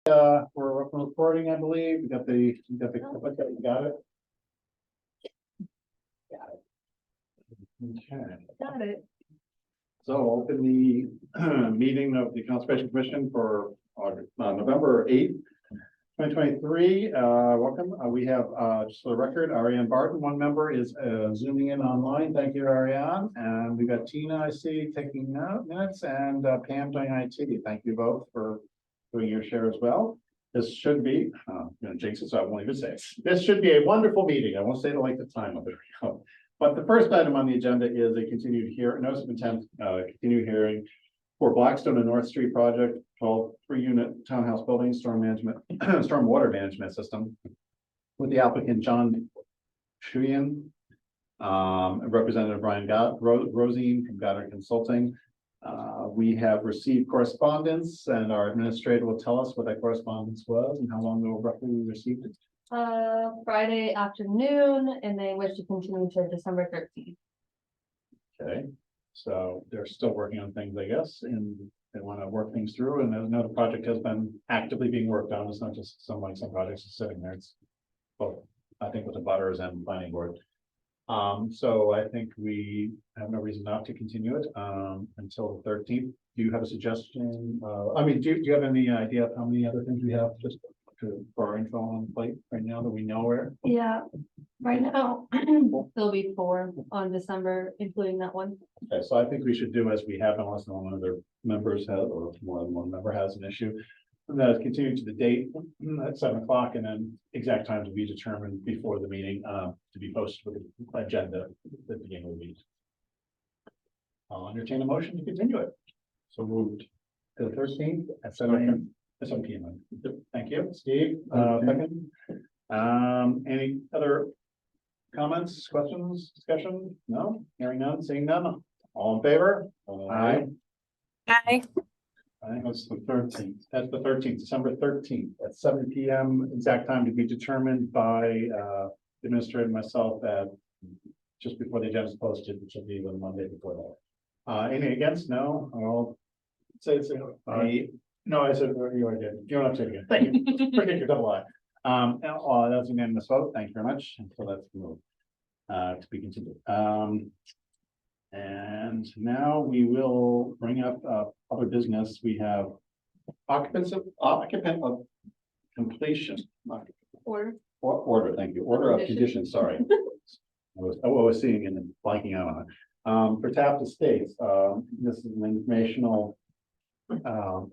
We're recording, I believe. We got the, okay, you got it? Okay. Got it. So open the meeting of the Conservation Commission for November 8th, 2023. Welcome. We have, just for the record, Ariane Barton, one member, is zooming in online. Thank you, Ariane. And we've got Tina, I see, taking minutes, and Pam doing IT. Thank you both for doing your share as well. This should be, I'm gonna jinx it, so I won't even say it. This should be a wonderful meeting. I won't say the length of time of it. But the first item on the agenda is a continued notice of intent, continued hearing for Blackstone and North Street project, 12 3-unit townhouse building, stormwater management system, with the applicant John Shuyan, Representative Brian Rosine from Goddard Consulting. We have received correspondence, and our administrator will tell us what that correspondence was and how long ago roughly we received it. Friday afternoon, and they wish to continue to December 13th. Okay, so they're still working on things, I guess, and they want to work things through. And I know the project has been actively being worked on. It's not just some projects are sitting there. It's both, I think, with the butters and planning board. So I think we have no reason not to continue it until the 13th. Do you have a suggestion? I mean, do you have any idea of how many other things we have just for our info on plate right now that we know where? Yeah, right now there'll be 4 on December, including that one. Okay, so I think we should do as we have, unless one of their members has, or more than one member has an issue. And that is continue to the date at 7 o'clock, and then exact time to be determined before the meeting, to be posted with the agenda at the beginning of the meeting. I'll entertain a motion to continue it. So moved to the 13th at 7 p.m. Thank you, Steve. Second. Any other comments, questions, discussion? No, hearing none, seeing none. All in favor? Aye. Aye. I think that's the 13th. That's the 13th, December 13th at 7 p.m. Exact time to be determined by the administrator and myself at just before the agenda is posted, which will be the Monday before that. Any against? No. I'll say no. I said you already did. You don't have to say it again. Forget your double I. That's unanimous vote. Thank you very much. And so that's moved to be continued. And now we will bring up other business. We have occupant of completion. Order, thank you. Order of conditions, sorry. I was seeing and then blanking out on it. For Taft Estates, this is an informational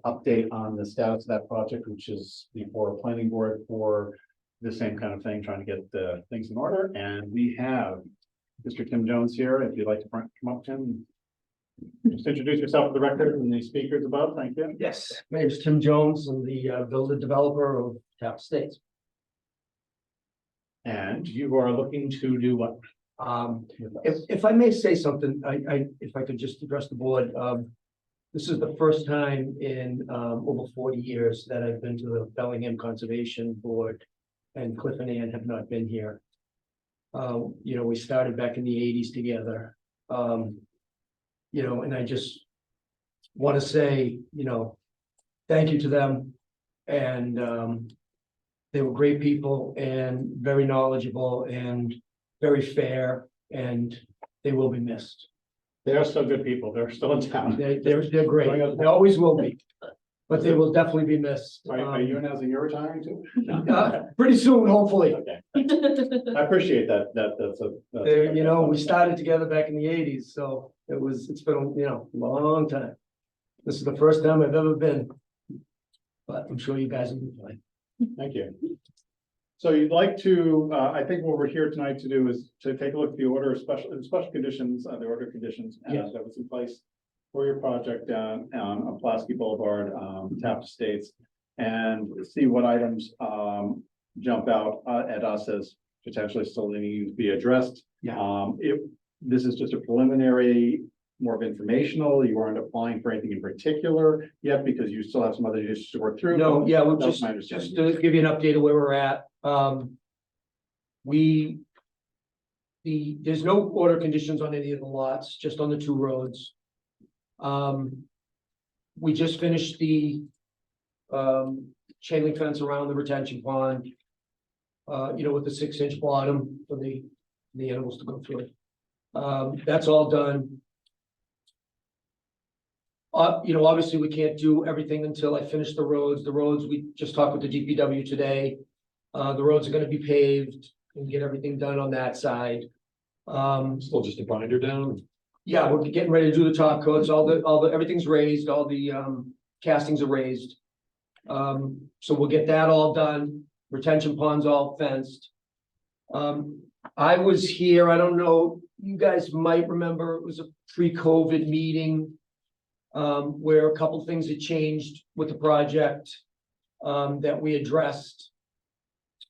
update on the status of that project, which is before planning board for the same kind of thing, trying to get the things in order. And we have Mr. Tim Jones here. If you'd like to come up, Tim, just introduce yourself for the record and the speakers above. Thank you. Yes, my name is Tim Jones. I'm the builder developer of Taft Estates. And you are looking to do what? If I may say something, if I could just address the board. This is the first time in over 40 years that I've been to the Bellingham Conservation Board, and Cliff and Ann have not been here. You know, we started back in the 80s together. You know, and I just want to say, you know, thank you to them. And they were great people and very knowledgeable and very fair, and they will be missed. They are still good people. They're still in town. They're great. They always will be, but they will definitely be missed. Are you announcing you're retiring too? Pretty soon, hopefully. Okay. I appreciate that. That's You know, we started together back in the 80s, so it's been a long time. This is the first time I've ever been, but I'm sure you guys will be fine. Thank you. So you'd like to, I think what we're here tonight to do is to take a look at the order of special conditions, the order of conditions that was in place for your project on Pulaski Boulevard, Taft Estates, and see what items jump out at us as potentially still needing to be addressed. If this is just a preliminary, more of informational, you aren't applying for anything in particular yet because you still have some other issues to work through. No, yeah, we'll just to give you an update of where we're at. There's no order conditions on any of the lots, just on the 2 roads. We just finished the chain link fence around the retention pond. With the 6-inch bottom for the animals to go through. That's all done. Obviously we can't do everything until I finish the roads. The roads, we just talked with the DPW today. The roads are gonna be paved and get everything done on that side. Still just a binder down. Yeah, we're getting ready to do the top coats, everything's raised, all the castings are raised. So we'll get that all done, retention ponds all fenced. I was here, I don't know, you guys might remember, it was a pre-COVID meeting. Where a couple things had changed with the project, that we addressed.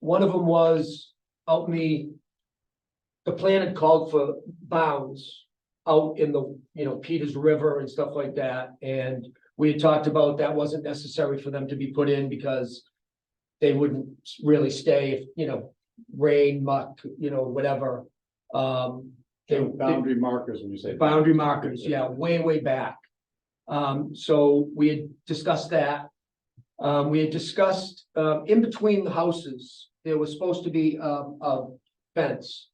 One of them was out in the plan had called for bounds out in the, Peters River and stuff like that. And we had talked about that wasn't necessary for them to be put in because they wouldn't really stay if, rain, muck, whatever. Boundary markers when you say. Boundary markers, yeah, way back. So we had discussed that. We had discussed, in between the houses, there was supposed to be a fence.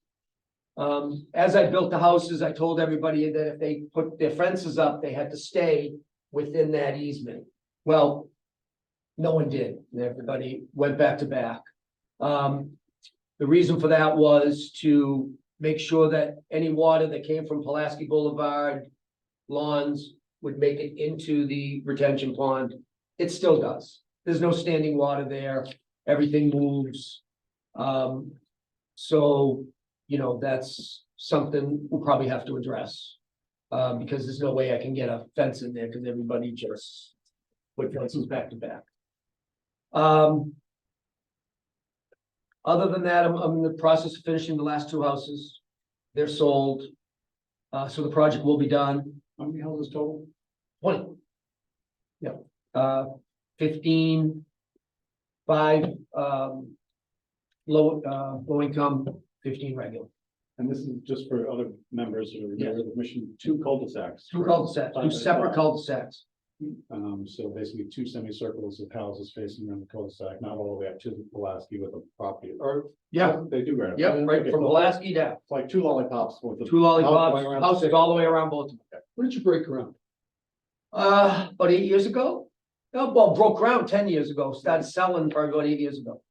As I built the houses, I told everybody that if they put their fences up, they had to stay within that easement. Well, no one did, and everybody went back to back. The reason for that was to make sure that any water that came from Pulaski Boulevard lawns would make it into the retention pond. It still does. There's no standing water there. Everything moves. So, that's something we'll probably have to address. Because there's no way I can get a fence in there because everybody just put fences back to back. Other than that, I'm in the process of finishing the last 2 houses. They're sold. So the project will be done. How many houses total? 20. Yeah. 15, 5, low income, 15 regular. And this is just for other members who are Yes. the mission, 2 cul-de-sacs. 2 cul-de-sacs, 2 separate cul-de-sacs. So basically 2 semicircles of houses facing around the cul-de-sac, not all the way up to Pulaski with a property, or. Yeah. They do. Right. Yep, right Okay, from so Pulaski down. It's like 2 lollipops with the. 2 lollipops, All the way around. houses all the way around both of them. When did you break ground? About 8 years ago. Oh, well, broke ground 10 years ago, started selling probably about 8 years ago.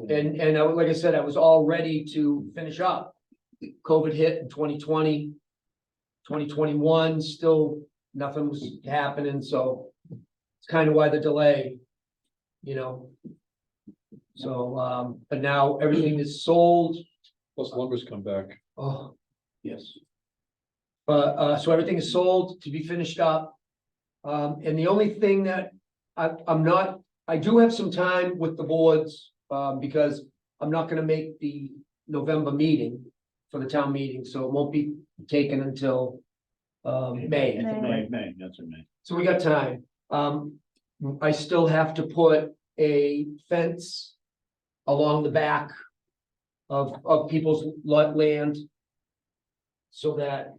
And like I said, I was all ready to finish up. COVID hit in 2020, 2021, still nothing was happening, so it's kind of why the delay, So, but now everything is sold. Plus lumber's come back. Oh, yes. But, so everything is sold to be finished up. And the only thing that I do have some time with the boards, because I'm not gonna make the November meeting for the town meeting, so it won't be taken until May. I think, right? May, that's in May. So we got time. I still have to put a fence along the back of people's land. So that,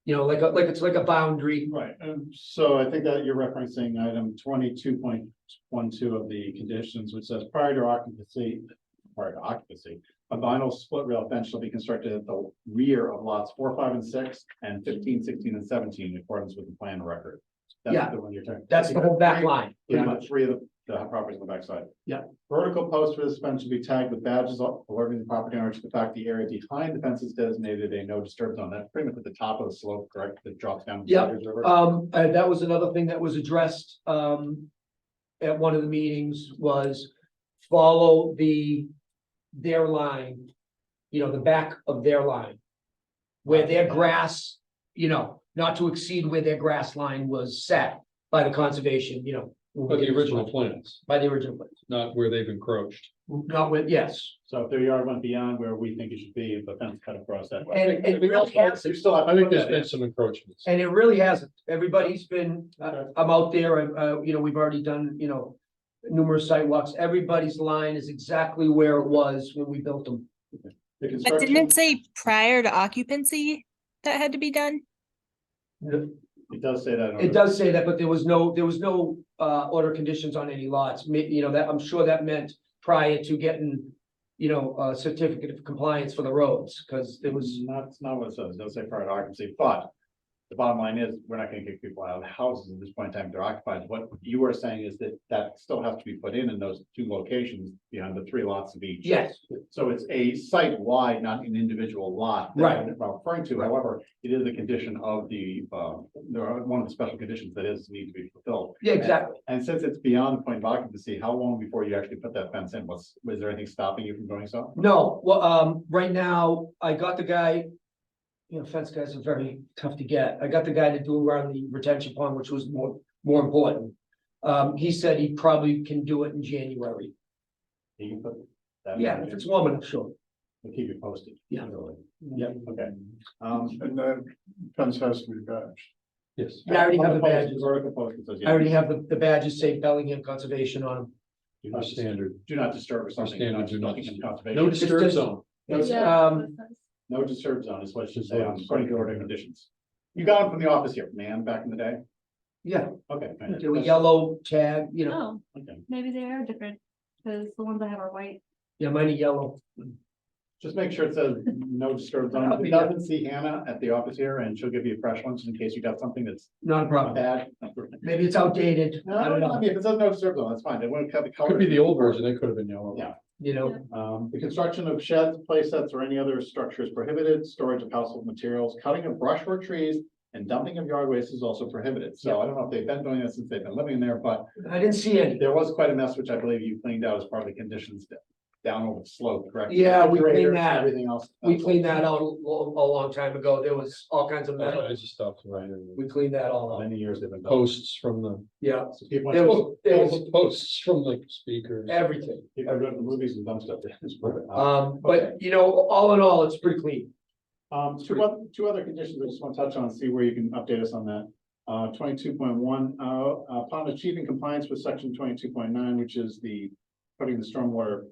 it's like a boundary. Right, so I think that you're referencing item 22.12 of the conditions, which says prior to occupancy, a vinyl split rail fence shall be constructed at the rear of lots 4, 5, and 6, and 15, 16, and 17 in accordance with the plan record. That's Yeah. the one you're talking. That's the whole back line. pretty Yeah, much. 3 of the properties on the backside. Yeah. Vertical posts for this fence should be tagged with badges alerting the property owner to the fact the area behind the fence is designated a no disturb zone. That's pretty much at the top of the slope, correct? That drops down. to the Yeah. Peters River. That was another thing that was addressed, at one of the meetings was follow their line, the back of their line. Where their grass, not to exceed where their grass line was set by the conservation, But the original plans, by the original plans. not where they've encroached. Not with, yes, So if their yard went beyond where we think it should be, the fence cut across that. and it really You hasn't, still have. I think there's been some encroachments. and it really hasn't. Everybody's been, I'm out there, we've already done, numerous sidewalks. Everybody's line is exactly where it was when we built them. The But construction- didn't it say prior to occupancy that had to be done? It does say that. It does say that, but there was no order conditions on any lots. You know, that, I'm sure that meant prior to getting, you know, a certificate of compliance for the roads, because there was. It's not what it says. It does say prior to occupancy, but the bottom line is, we're not gonna kick people out of houses at this point in time, they're occupied. What you are saying is that still has to be put in those two locations behind the 3 lots of each. Yes, So it's a site-wide, not an individual lot. that Right. I'm referring to, however, it is a condition of one of the special conditions that need to be fulfilled. yeah, exactly. And since it's beyond the point of occupancy, how long before you actually put that fence in? Was there anything stopping you from doing so? No, well, right now, I got the guy. You know, fence guys are very tough to get. I got the guy to do around the retention pond, which was more important. He said he probably can do it in January. You can put that. Yeah, if it's warm enough, sure. We'll keep you posted. Yeah. Yeah. Okay. And the fence has to be badged. Yes. Yeah, I already have the On badges. vertical post, it says, I already have the badges say Bellingham Conservation on them. Do Our not standard. do not disturb or something. standard do not Conservation. No It's disturb just- zone. It's, Yeah. No disturb zone is what it should say on according to order conditions. You got them from the office here, man, back in the day? yeah, Okay. there were yellow tag, you know, Oh, Okay. maybe they are different, because the ones I have are white. yeah, mine are yellow. Just make sure it says no disturb zone. If it doesn't, see Hannah at the office here and she'll give you fresh ones in case you got something that's Not a problem. bad. Maybe it's outdated. No, I don't I know, mean, if it says no disturb zone, that's fine. They wouldn't cut the color. Could be the old version, it could have been yellow. Yeah. you know, The construction of sheds, play sets, or any other structure is prohibited. Storage of household materials, cutting of brush or trees, and dumping of yard waste is also prohibited. So I don't know if they've been doing this since they've been living there, but I didn't see any. there was quite a mess, which I believe you cleaned out as part of the conditions down over the slope, correct? Yeah, we cleaned Grader, that. Everything else. We cleaned that out a long time ago. There was all kinds of metal. I just stopped right here. We cleaned that all out. Many years they've been. Posts from the, Yeah, So people. there was posts from the speakers. everything. People go to the movies and dump stuff. It's perfect. But you know, all in all, it's pretty clean. Two other conditions I just want to touch on, see where you can update us on that. 22.1, upon achieving compliance with section 22.9, which is the putting the stormwater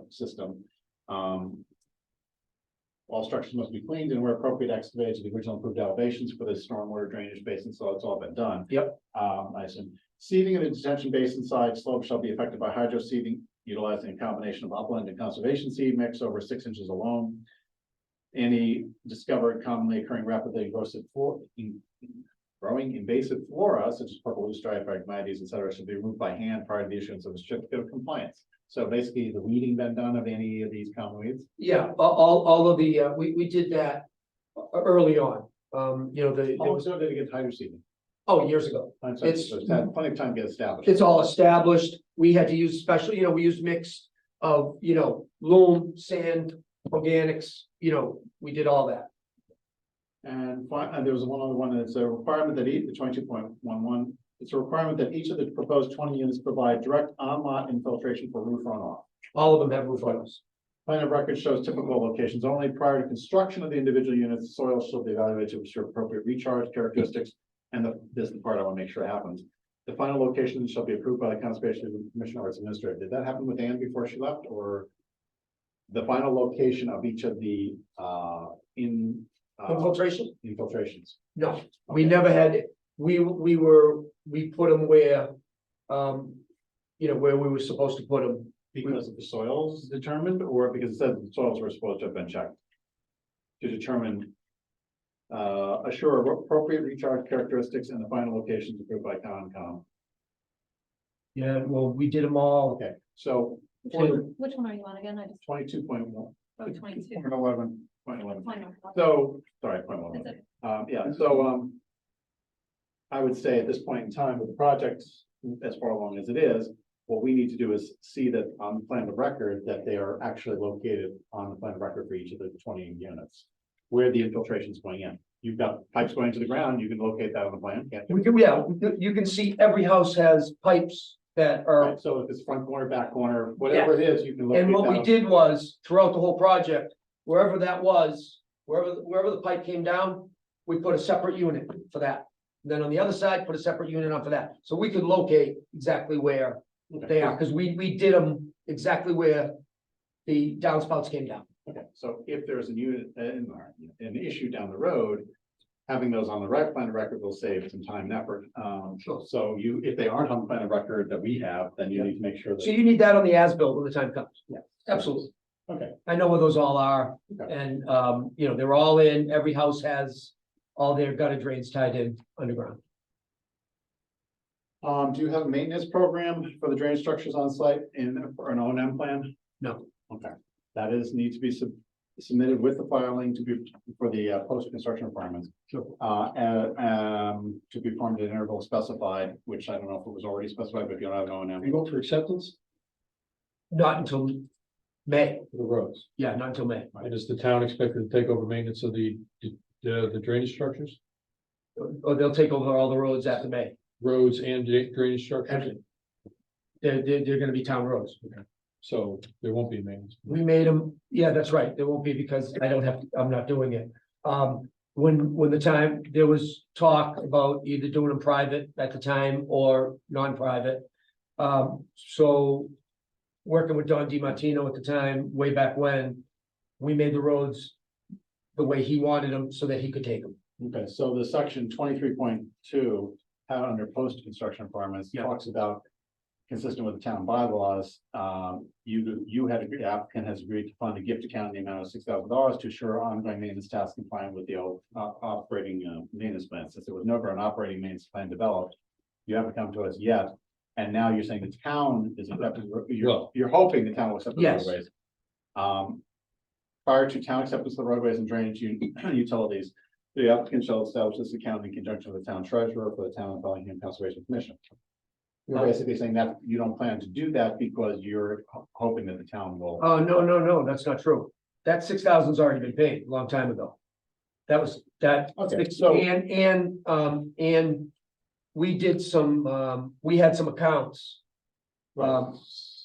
system. All structures must be cleaned and where appropriate excavated to the original approved elevations for the stormwater drainage basin, so it's all been done. Yep. I assume seeding of the detention basin side slope shall be affected by hydro seeding, utilizing a combination of upland and conservation seed mix over 6 inches alone. Any discovered commonly occurring rapidly growing invasive flora such as purple loosestrife, phragmites, etc., should be removed by hand prior to the issuance of a certificate of compliance. So basically, the weeding been done of any of these common weeds? Yeah, all of the, we did that early on. You know, How long ago did it get hydro seeding? years ago. It's- It's had plenty of time to get established. It's all established. We had to use special, you know, we used mix of, you know, loam, sand, organics, you know, we did all that. And there was one other one that's a requirement that the 22.11, it's a requirement that each of the proposed 20 units provide direct on-lot infiltration for roof runoff. All of them have roof runners. Plan of record shows typical locations only. Prior to construction of the individual units, soil shall be evaluated to ensure appropriate recharge characteristics. And this is the part I want to make sure happens. The final location shall be approved by the Conservation Commission or its administrator. Did that happen with Ann before she left, or? The final location of each of the Infiltration? infiltrations? No, we never had, it. We put them where, you know, where we were supposed to put them. Because of the soils determined, or because it said the soils were supposed to have been checked? To determine. Assure appropriate recharge characteristics and the final locations approved by Concom. Yeah, well, we did them all. Okay, so Which one are you on again? I just, 22.1. oh, 22. 11. 11. Fine, no, So, sorry, 0.11. that's it. Yeah, so, I would say at this point in time with the project, as far along as it is, what we need to do is see that on the plan of record, that they are actually located on the plan of record for each of the 20 units. Where the infiltration is going in. You've got pipes going to the ground, you can locate that on the plan, can't you? We can, yeah, you can see every house has pipes that are, Right, so if it's front corner, back corner, whatever it is, you can locate and what we that. did was, throughout the whole project, wherever that was, wherever the pipe came down, we put a separate unit for that. Then on the other side, put a separate unit on for that, so we could locate exactly where Okay. they are, because we did them exactly where the downspouts came down. Okay, so if there's a unit, an issue down the road, having those on the right plan of record will save some time and effort. Sure. So if they aren't on the plan of record that we have, then you need to make sure So that, you need that on the as-built when the time comes. Yeah. Absolutely. okay. I know where those all are, Okay. and, you know, they're all in, every house has all their gutter drains tied in underground. Do you have a maintenance program for the drainage structures on site for an O&M plan? No. Okay, that needs to be submitted with the filing to be, for the post-construction requirements. Sure. To be formed at interval specified, which I don't know if it was already specified, but if you don't have an O&M. You go for acceptance Not until May, for the roads, yeah, not until May. and is the town expected to take over maintenance of the drainage structures? Or they'll take over all the roads after May. Roads and drainage structures, Everything. They're gonna be town roads. so there won't be maintenance. We made them, yeah, that's right, there won't be because I don't have, I'm not doing it. When the time, there was talk about either doing them private at the time or non-private. So working with Don DiMartino at the time, way back when, we made the roads the way he wanted them so that he could take them. Okay, so the section 23.2, under post-construction requirements, Yeah. talks about consistent with the town bylaws, you had, the applicant has agreed to fund a gift account in the amount of $6,000 to assure ongoing maintenance tasks compliant with the operating maintenance plan. Since there was never an operating maintenance plan developed, you haven't come to us yet, and now you're saying the town is accepting, you're hoping the town will accept the Yes. roadways. Prior to town acceptance of the roadways and drainage utilities, the applicant shall establish this account in conjunction with the town treasurer for the town of Bellingham Conservation Commission. You're basically saying that you don't plan to do that because you're hoping that the town will. Oh, no, that's not true. That 6,000's already been paid a long time ago. That was, that, Okay, so- and we did some, we had some accounts.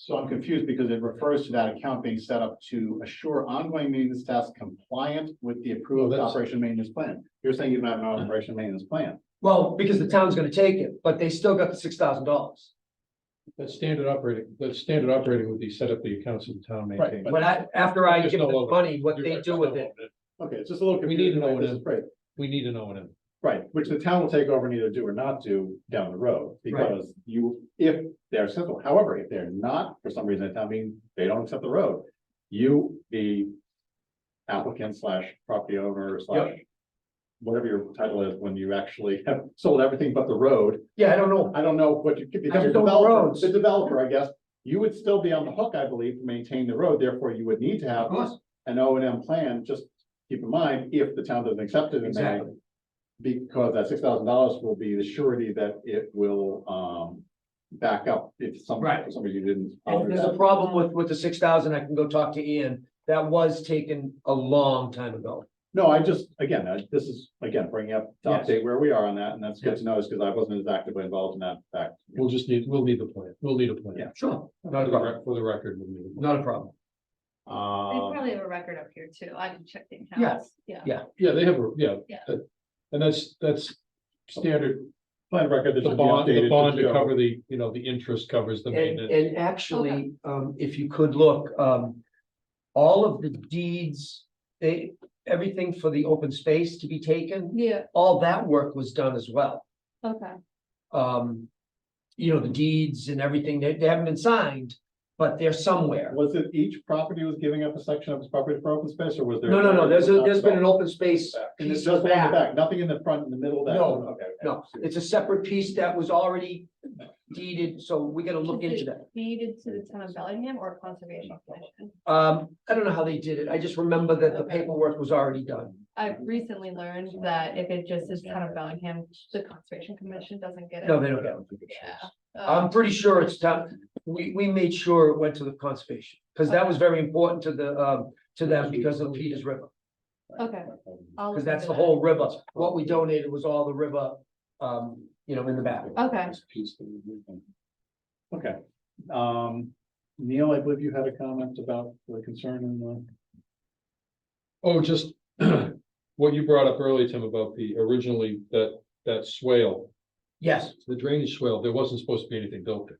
So I'm confused because it refers to that account being set up to assure ongoing maintenance tasks compliant with the approved Well, that's- operation maintenance plan. You're saying you don't have an operation maintenance plan. Well, because the town's gonna take it, but they still got the $6,000. That's standard operating would be set up the accounts of the town Right, maintain. But after I There's give no them the loan. money, what they do with it. Okay, it's just a little We need confusing. to know like what this it is is. great. We need to know what it is. Right, which the town will take over and either do or not do down the road, because if they're simple, however, if they're not, for some reason, at town meeting, they don't accept the road. You, the applicant slash property owner slash whatever your title is, when you actually have sold everything but the road, Yeah, I don't know. I don't know what you could, because just the don't know developer, roads. the developer, I guess, you would still be on the hook, I believe, to maintain the road, therefore you would need to have Of course. an O&M plan, just keep in mind, if the town doesn't accept it in May, Exactly. because that $6,000 will be the surety that it will back up if Right. for some reason you didn't. And if honor there's a that. problem with the 6,000, I can go talk to Ian. That was taken a long time ago. No, I just, again, this is, again, bringing up to Yes. update where we are on that, and that's good to know, because I wasn't as actively involved in that fact. We'll need the plan. We'll need a plan. Yeah. Sure. For Not a the problem. for the record, we'll need a plan. Not a problem. They Um, probably have a record up here too. I can check the Yeah. accounts. Yeah. Yeah, they have, Yeah. and that's standard, plan record that the should be bond, updated the bond to show. cover the, the interest covers the And, maintenance. and actually, if you could look, all of the deeds, everything for the open space to be taken, Yeah, all that work was done as well. okay. The deeds and everything, they haven't been signed, but they're somewhere. Was it each property was giving up a section of its property for open space, or was there? No, there's been an open space And it's piece just of one in the that. back, nothing in the front, in the middle, that. No, Okay. No, it's a separate piece that was already deeded, so we gotta look Is into it that. Deeded to the town of Bellingham or Conservation Commission? I don't know how they did it. I just remember that the paperwork was already done. I've recently learned that if it just is town of Bellingham, the Conservation Commission doesn't get it. No, they don't get it. Yeah. I'm pretty sure it's done. We made sure it went to the conservation, because that was very important to to them because of Peters River. Okay. I'll Because look that's into the that. whole river. What we donated was all the river, in the back. Okay. Okay, Neil, I believe you had a comment about the concern in the. Oh, just what you brought up earlier, Tim, about originally that swale, Yes. the drainage swale, there wasn't supposed to be anything built there.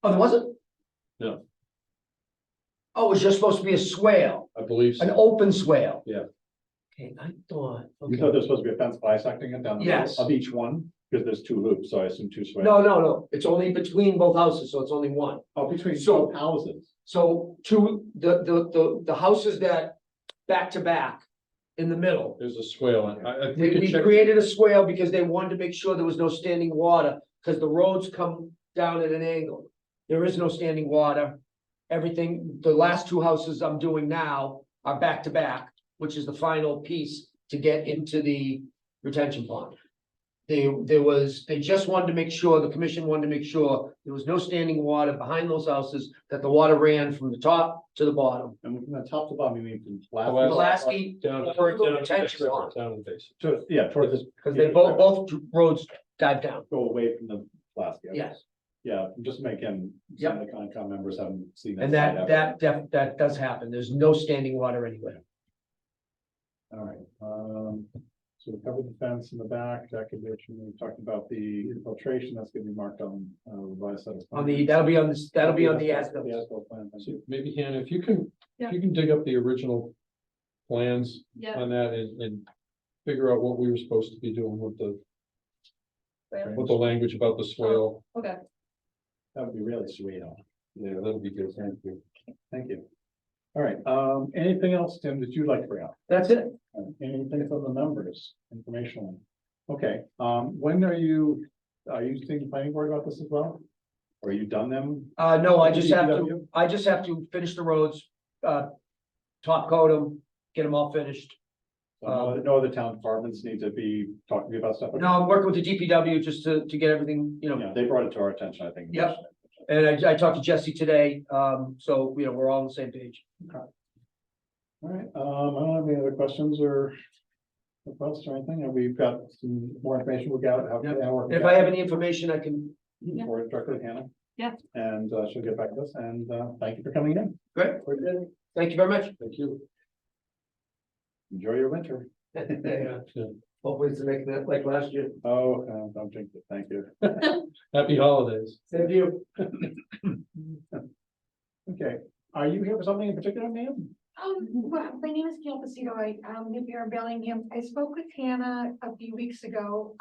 Oh, there wasn't? No. Oh, it was just supposed to be a swale, I believe an so. open swale. Yeah. Okay, I thought. You thought there's supposed to be a fence bisecting it down the middle Yes. of each one, because there's two loops, so I assume two swales. No, it's only between both houses, so it's only one. Oh, between So- both houses. So the houses that back to back in the middle. There's a swale, and I We, we could we check. created a swale because they wanted to make sure there was no standing water, because the roads come down at an angle. There is no standing water. Everything, the last two houses I'm doing now are back to back, which is the final piece to get into the retention pond. They just wanted to make sure, the commission wanted to make sure there was no standing water behind those houses, that the water ran from the top to the bottom. And from the top to bottom, you mean from Pulaski Down. for the down- retention pond, Down in the basin. to, yeah, towards this. because they both roads dive down. Go away from the Pulaski. Yes, Yeah, just making, some of the Concom members haven't seen. and side of it. that does happen. There's no standing water anywhere. All right, so we covered the fence in the back, deck addition, we talked about the infiltration, that's gonna be marked on, revised set of. On the, that'll be on this, that'll be on the as as-built. The as-built plan, thank So you. maybe Hannah, if you can, Yeah. if you can dig up the original plans Yeah. on that and figure out what we were supposed to be doing with the language about the swale. Okay, That would be really sweet, huh? Yeah, that'll be good. Thank you. Thank you. All right, anything else, Tim, that you'd like to bring up? That's it. Anything from the numbers, informational? Okay, when are you seeing the planning board about this as well? Or are you done them? No, I just have to, DPW? I just have to finish the roads, top coat them, get them all finished. So no other town departments need to be talking to you about stuff? No, I'm working with the DPW just to get everything, you know, Yeah, they brought it to our attention, I think. Yep. and I talked to Jesse today, so, you know, we're all on the same page. All right, I don't have any other questions or requests or anything, and we've got some more information we'll get. And if I have any information, I can, Or directly to Hannah. Yeah. And she'll get back to us, and thank you for coming in. great, thank you very much. Thank you. Enjoy your winter. Hopefully it's making that like last year. Oh, don't jinx it, thank you. Happy holidays. Same to you. Okay, are you here for something in particular, ma'am? Well, my name is Gail Pacito. I live here in Bellingham. I spoke with Hannah a few weeks ago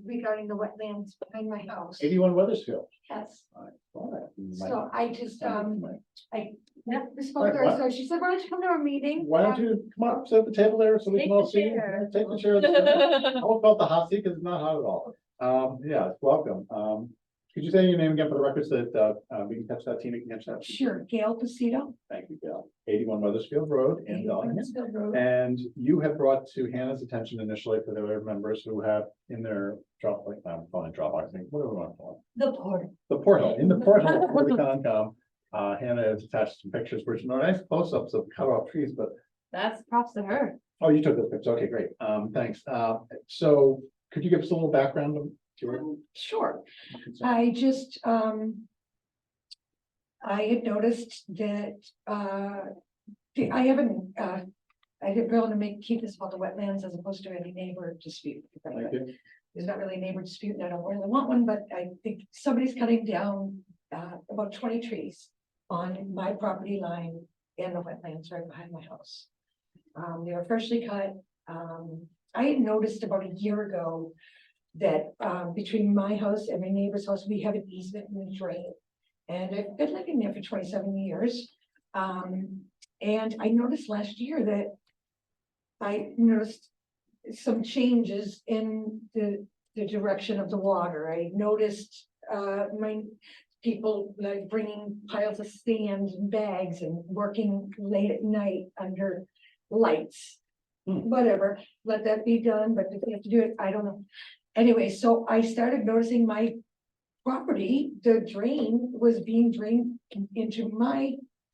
regarding the wetlands behind my house. 81 Weathersfield. Yes, I saw that in my- so I just, we spoke Right, to her, what? so she said, why don't you come to our meeting? Why don't you come up, sit at the table there so we Take can all the see you? chair. Take the chair. I won't call it the hot seat because it's not hot at all. Yeah, welcome. Could you say your name again for the records that we can catch that, Tina can catch that? Sure, Gail Pacito. Thank you, Gail. 81 Weathersfield Road in Bellingham. Weathersfield Road. And you had brought to Hannah's attention initially for the other members who have in their drop, like, I'm calling it Dropbox, whatever we want to call the portal. it. The portal, in the portal for the Concom, Hannah has attached some pictures, which are nice close-ups of cut off trees, but, That's props to her. oh, you took those pictures. Okay, great. Thanks. So could you give us a little background of your? Sure. I just, I had noticed that, I haven't, I didn't really want to keep this about the wetlands as opposed to any neighbor dispute. Thank you. There's not really a neighbor dispute and I don't really want one, but I think somebody's cutting down, about 20 trees on my property line and the wetlands right behind my house. They were freshly cut. I had noticed about a year ago that between my house and my neighbor's house, we have an easement in the drain. And I've been living there for 27 years. And I noticed last year that I noticed some changes in the direction of the water. I noticed my people like bringing piles of sand and bags and working late at night under lights. Whatever, let that be done, but if they have to do it, I don't know. Anyway, so I started noticing my property, the drain was being drained into my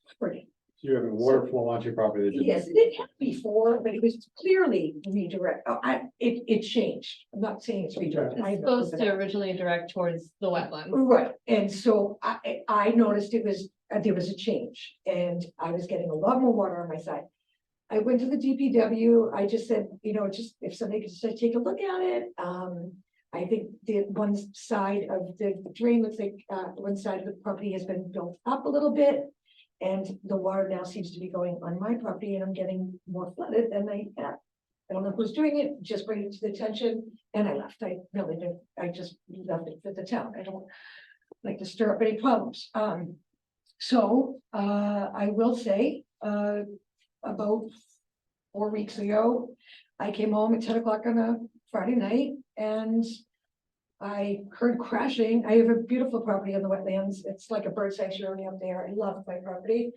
property. So you're having water flow onto your property. that didn't- Yes, it had before, but it was clearly redirect. Oh, it changed. I'm not saying it's redirect. It's supposed to originally direct towards the wetlands. Right, and so I noticed it was, there was a change and I was getting a lot more water on my side. I went to the DPW, I just said, you know, just if somebody could just take a look at it. I think the one side of the drain looks like, one side of the property has been built up a little bit. And the water now seems to be going on my property and I'm getting more flooded than I have. I don't know who's doing it, just bring it to the attention, and I left. I really did. I just left it for the town. I don't like to stir up any problems. So, I will say, about 4 weeks ago, I came home at 10 o'clock on a Friday night and I heard crashing. I have a beautiful property on the wetlands. It's like a bird sanctuary up there. I love my property.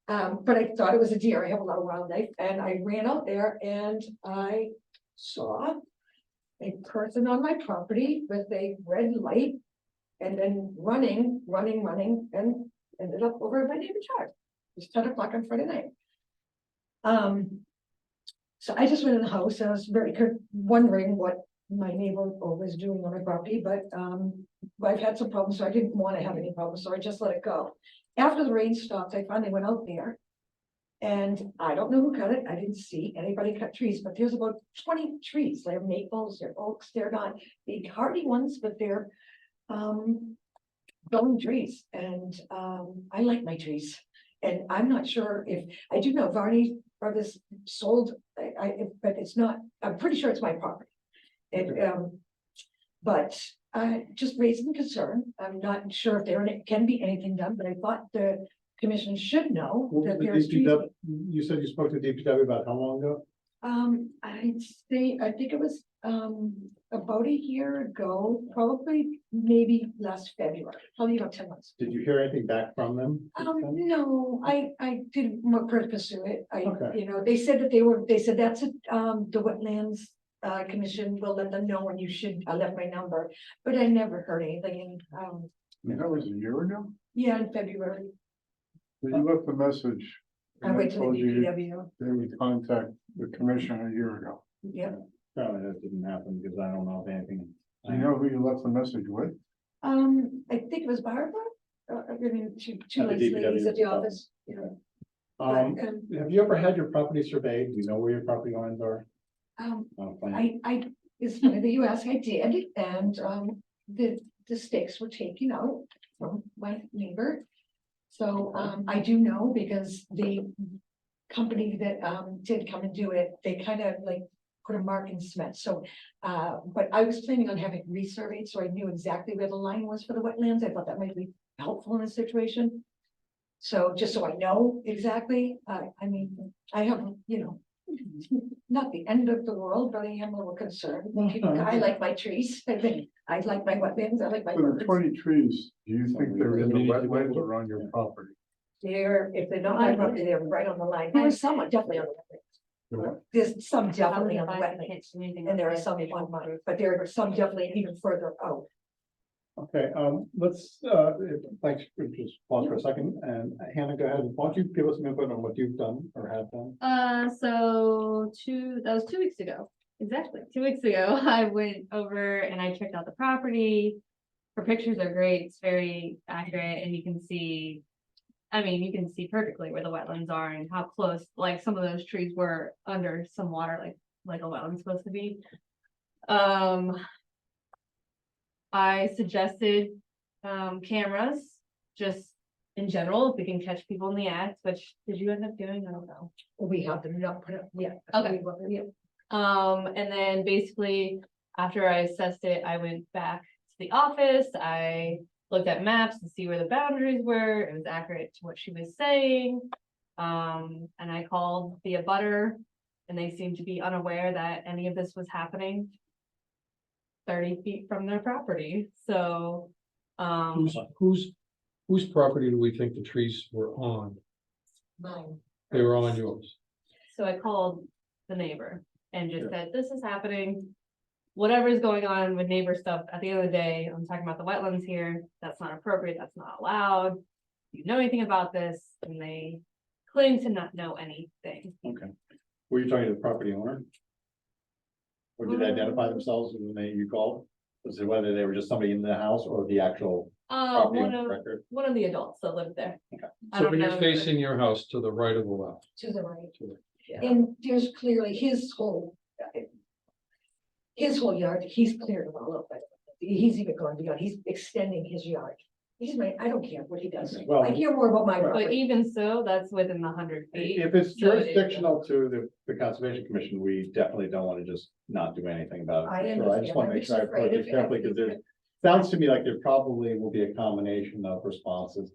But I thought it was a deer. I have a lot of wildlife and I ran out there and I saw a person on my property with a red light and then running and ended up over my neighbor's yard. It was 10 o'clock on Friday night. So I just went in the house and I was very wondering what my neighbor was doing on my property, but I've had some problems, so I didn't want to have any problems, so I just let it go. After the rain stopped, I finally went out there. And I don't know who cut it. I didn't see anybody cut trees, but there's about 20 trees. They're maples, they're oaks, they're not big hardy ones, but they're growing trees. And I like my trees. And I'm not sure if, I do know Varney Brothers sold, but it's not, I'm pretty sure it's my property. But just raising concern. I'm not sure if there can be anything done, but I thought the commission should know What was that the there's trees. DPW You said you spoke to DPW about how long ago? I think it was about a year ago, probably maybe last February, probably about 10 months. Did you hear anything back from them? No, I didn't pursue it. Okay. You know, they said that's the wetlands commission will let them know when you should. I left my number, but I never heard anything. That was a year ago? Yeah, in February. You left a message. I and went they to the told you DPW. They would contact the commission a year ago. Yeah. Probably that didn't happen because I don't know if anything. Do you know who you left the message with? I think it was Barbara. I mean, two At the nice ladies DPW. at the office. You know. Have you ever had your property surveyed? Do you know where your property lines are? I, it's funny that you ask, I did, and, the stakes were taken out from my neighbor. So, I do know because the company that, did come and do it, they kind of like put a mark in cement, so, but I was planning on having it resurveyed, so I knew exactly where the line was for the wetlands. I thought that might be helpful in this situation. So, just so I know exactly, I mean, I have, you know, not the end of the world, but I am a little concerned. I like my trees. I like my wetlands. I like my So the birds. 20 trees, do you think they're in the wetlands or on your property? If they're not my property, they're right on the line. There are some definitely on the wetlands. There's some definitely on the wetlands. And there are some on mine, but there are some definitely even further out. Okay, let's, thanks for just pause for a second, and Hannah, go ahead, why don't you give us some input on what you've done or have done? So that was 2 weeks ago. Exactly, 2 weeks ago, I went over and I checked out the property. Her pictures are great, it's very accurate, and you can see, I mean, you can see perfectly where the wetlands are and how close, like some of those trees were under some water, like a wetland's supposed to be. I suggested cameras, just in general, if we can catch people in the act, which did you end up doing? I don't know. We have them not put up yet. Okay. Yeah. And then basically, after I assessed it, I went back to the office. I looked at maps to see where the boundaries were. It was accurate to what she was saying. And I called the abutter, and they seemed to be unaware that any of this was happening 30 feet from their property. So, Whose property do we think the trees were on? Mine. They were on yours. so I called the neighbor and just said, this is happening. Whatever is going on with neighbor stuff, at the end of the day, I'm talking about the wetlands here. That's not appropriate. That's not allowed. Do you know anything about this? And they claim to not know anything. Okay, were you talking to the property owner? Or did they identify themselves when you called? Was it whether they were just somebody in the house or the actual property One owner of record? one of the adults that lived there. I So don't when you're know. facing your house, to the right or the left? To the right. Yeah. And there's clearly his whole yard, he's cleared it all up. He's even going beyond, he's extending his yard. I don't care what he does. Well- I care more about my But property. even so, that's within the 100 feet. If it's So it is- jurisdictional to the Conservation Commission, we definitely don't want to just not do anything about it. I for sure. I understand. just want to I'm make just sure I afraid approach of it it. carefully, because there sounds to me like there probably will be a combination of responses.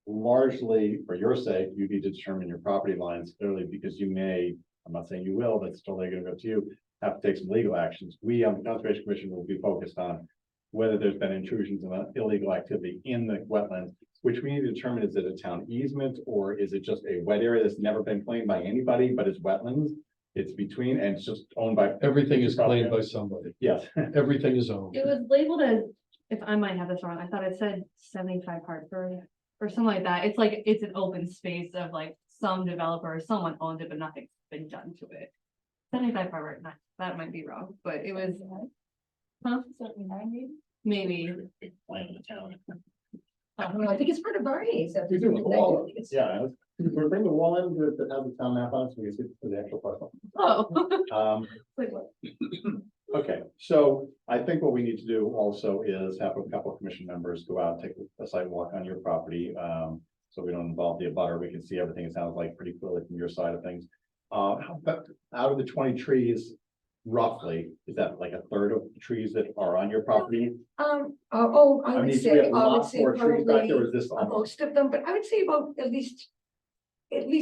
Largely, for your sake, you need to determine your property lines clearly, because you may, I'm not saying you will, but it's totally gonna go to you, have to take some legal actions. We on the Conservation Commission will be focused on whether there's been intrusions and illegal activity in the wetlands, which we need to determine, is it a town easement, or is it just a wet area that's never been claimed by anybody, but it's wetlands? It's between, and it's just owned by, Everything is claimed by somebody. yes. Everything is owned. It was labeled as, if I might have this wrong, I thought it said 75 Hartford or something like that. It's like, it's an open space of like some developer, someone owns it, but nothing's been done to it. 75 Hartford, that might be wrong, but it was. Huh? Maybe. Land in the town. I think it's part of Barney's. We do, the wall, It's- yeah, we bring the wall in that has the town map on it, so we can see the actual parcel. Oh. Like what? Okay, so I think what we need to do also is have a couple of commission members go out, and take a site walk on your property. So we don't involve the abutter, we can see everything, it sounds like pretty clearly from your side of things. How about out of the 20 trees, roughly, is that like a third of the trees that are on your property? I I would mean, do we say, have I would lots say more trees back there, or probably is this almost? most of them, but I would say about at least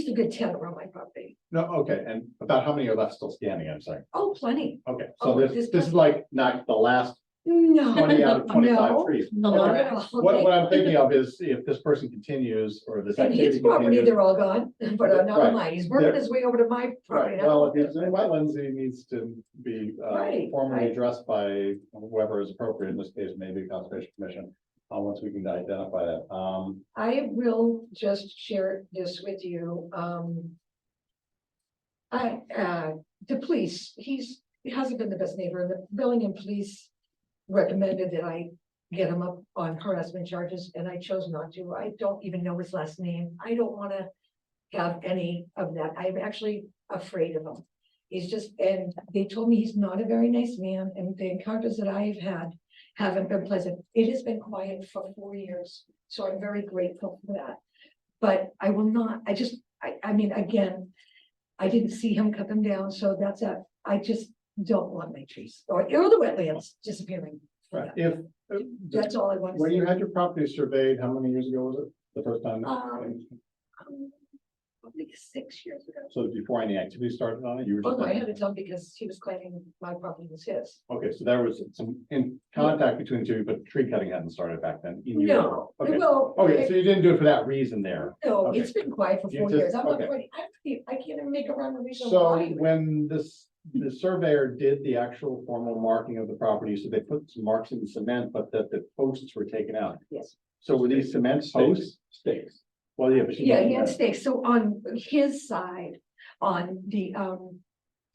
a good 10 around my property. No, okay, and about how many are left still standing, I'm sorry, Oh, plenty. okay, Oh, so this this is like not the last No. 20 out of 25 no, trees. Not Okay. at all. What I'm thinking of is if this person continues, or this In activity his property, continues. they're all gone, but not Right. on mine. He's working They're- his way over to my property. Right, well, if he's in wetlands, he needs to be Right, formally right. addressed by whoever is appropriate, in this case, maybe Conservation Commission. Once we can identify that, I will just share this with you. The police, he hasn't been the best neighbor. The Bellingham police recommended that I get him up on harassment charges, and I chose not to. I don't even know his last name. I don't want to have any of that. I'm actually afraid of him. He's just, and they told me he's not a very nice man, and the encounters that I've had haven't been pleasant. It has been quiet for 4 years, so I'm very grateful for that. But I will not, I mean, again, I didn't see him cut them down, so I just don't want my trees or the wetlands disappearing. right, if, That's all I want to when say. you had your property surveyed, how many years ago was it? The first time? Probably 6 years ago. So before any activity started on it, you were Oh, just. no, I had to tell him because he was claiming my property was his. Okay, so there was some in contact between the two, but tree cutting hadn't started back then. in your- No, Okay, well. okay, so you didn't do it for that reason there. No, okay. it's been quiet for You 4 just- years. I'm not okay. ready. I can't even make a rhyme or reason So why. when the surveyor did the actual formal marking of the property, so they put some marks in the cement, but that the posts were taken out. Yes. So were these cement posts? Stakes. Well, yeah, but. Yeah, he had stakes. So on his side, on the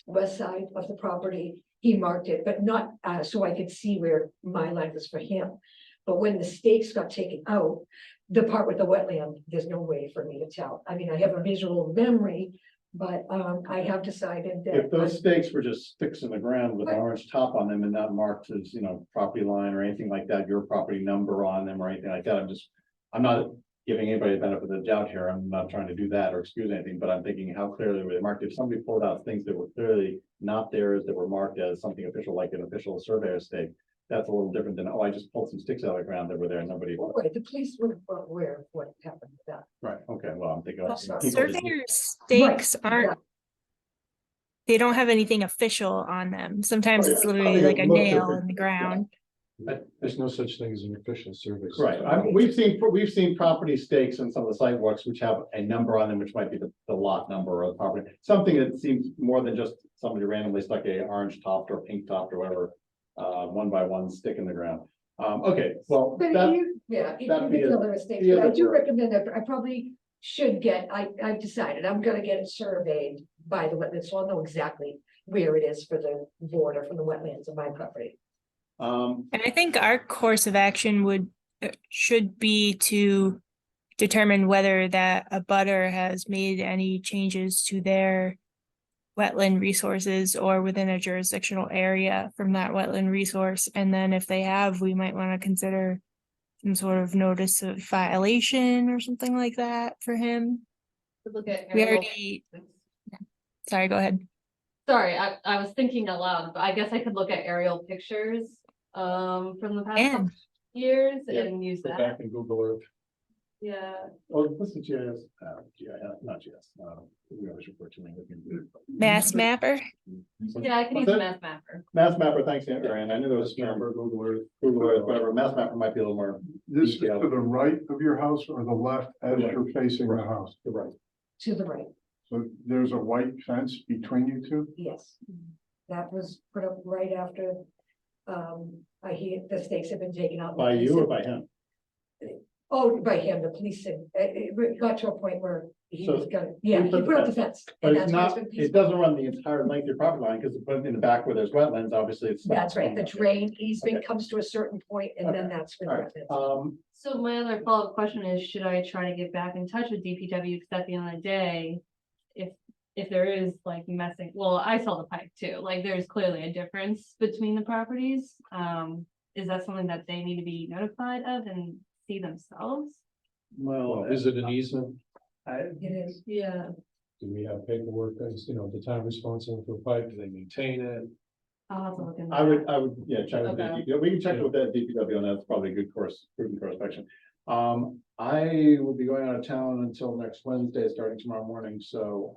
west side of the property, he marked it, but not so I could see where my line was for him. But when the stakes got taken out, the part with the wetland, there's no way for me to tell. I mean, I have a visual memory, but I have decided that. If those stakes were just sticks in the ground with an But- orange top on them and not marked as, property line or anything like that, your property number on them or anything like that, I'm not giving anybody the benefit of the doubt here. I'm not trying to do that or excuse anything, but I'm thinking how clearly were they marked? If somebody pulled out things that were clearly not theirs, that were marked as something official, like an official surveyor stake, that's a little different than, oh, I just pulled some sticks out of the ground that were there, nobody. Oh, wait, the police were aware of what happened with that. Right, okay, well, I'm thinking. Well, people just- Surveyor stakes Right, aren't, they don't have anything official on them. Sometimes Oh, it's yeah. literally Oh, like yeah, a look nail different. in the ground. There's no such thing as an official survey. Right, we've seen property stakes in some of the sidewalks which have a number on them, which might be the lot number of the property. Something that seems more than just somebody randomly stuck a orange topped or pink topped or whatever, 1 by 1 stick in the ground. Okay, well, But that, you, yeah, that you be can a- tell there are mistakes, be a but I bit do worse. recommend that, I probably should get, I've decided, I'm gonna get it surveyed by the wetlands, so I'll know exactly where it is for the border from the wetlands of my property. And I think our course of action should be to determine whether that a butter has made any changes to their wetland resources or within a jurisdictional area from that wetland resource. And then if they have, we might want to consider some sort of notice of violation or something like that for him. Could look at We aerial- already, sorry, go ahead. Sorry, I was thinking aloud, but I guess I could look at aerial pictures, from the past And couple years Yeah, and use Go that, back in Google Earth. yeah. Oh, what's the GIS? Not GIS, we always refer to it. Mass Mapper. Yeah, I can use What's a that? math mapper. Mass Mapper, thanks, Aaron. I knew there was a term. Google Earth. Google Earth, whatever. Mass Mapper might be a little more. This is Detailed. to the right of your house or the left as The right. you're facing the Right. house? You're right. To the right, So there's a white fence between you two? yes. That was put up right after, I hear the stakes have been taken out. By you or by him? Oh, by him, the police said, it got to a point where he So, was gonna, yeah, you he put put up the the fence. But And it's that's why it's not, been it peaceful. doesn't run the entire length of your property line, because put in the back where there's wetlands, obviously it's. That's right, the drain Okay. easement comes to a certain point and then Okay. that's All when. right, the wetlands- So my other follow-up question is, should I try to get back in touch with DPW, because at the end of the day, if there is like messing, well, I saw the pipe too, like there's clearly a difference between the properties. Is that something that they need to be notified of and see themselves? Well, is it an easement? It is, Yeah. Do we have paperwork, as, the town responsible for the pipe, do they maintain it? I'll have to look in. I would, yeah, check with the Okay. DPW. We can check with that DPW, and that's probably a good prudent course of action. I will be going out of town until next Wednesday, starting tomorrow morning, so,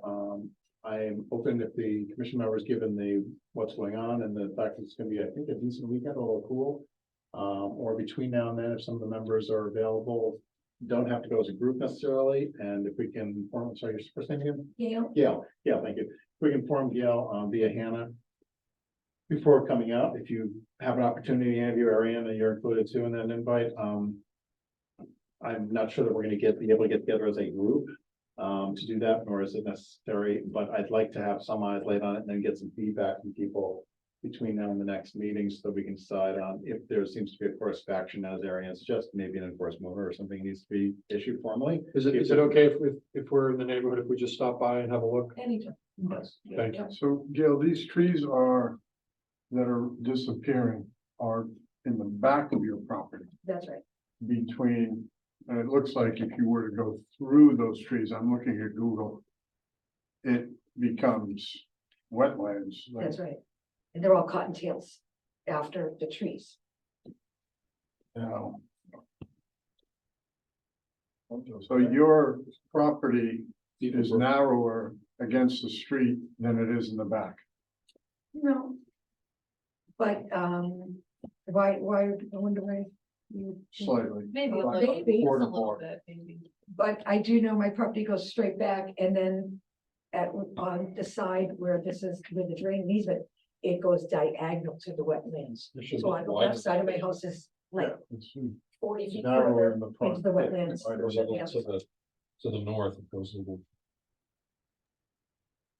I'm open if the commission members, given what's going on and the fact that it's gonna be, I think, a decent weekend, a little cool. Or between now and then, if some of the members are available, don't have to go as a group necessarily, and if we can form, sorry, your first name again? Gail, Yeah, thank you. We can form Gail via Hannah. Before coming out, if you have an opportunity, any of you, Ariana, you're included too in that invite. I'm not sure that we're gonna be able to get together as a group to do that, nor is it necessary, but I'd like to have some eyes laid on it and then get some feedback from people between now and the next meeting, so that we can decide on if there seems to be a course of action as Ariana suggests, maybe an enforcement order or something needs to be issued formally. Is it okay if we're in the neighborhood, if we just stop by and have a look? anytime. Yes. Thank you. So Gail, these trees that are disappearing are in the back of your property That's right. between, and it looks like if you were to go through those trees, I'm looking at Google, it becomes wetlands. like- That's right. And they're all cottontails after the trees. Now. So your property is narrower against the street than it is in the back. No. But, why, I wonder why you. Slightly. Maybe a Well, little, maybe. just a Quarter little more. bit, maybe. But I do know my property goes straight back and then on the side where this is with the drain easement, it goes diagonal to the wetlands. There should So be on the wider left side of my house is like It's 40 feet narrower further in the front. into the wetlands. Or a little to the north, it goes a little.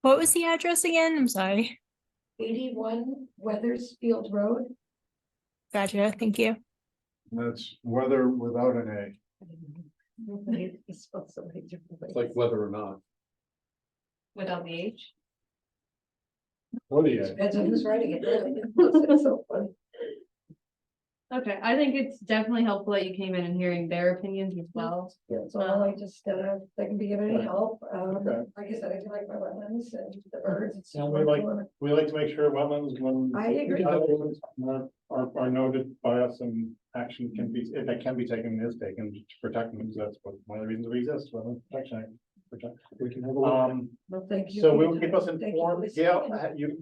What was the address again? I'm sorry. 81 Weathersfield Road. Gotcha, thank you. That's weather without an A. It's spelled so many different ways. It's like whether or not. Without the H. What do you? Depends on who's writing it, really. It's so funny. Okay, I think it's definitely helpful that you came in and hearing their opinions as well. Yeah, so I just, if they can be of any Right. help, Okay. like I said, I do like my wetlands and the birds. It's And we like to make sure wetlands when. I agree. Are noted by us and action can be, if it can be taken, is taken to protect them, because that's one of the reasons we exist, wetland protection. Act. We can have a look. Well, thank you. So for we your will keep time. us Thank you for informed. listening.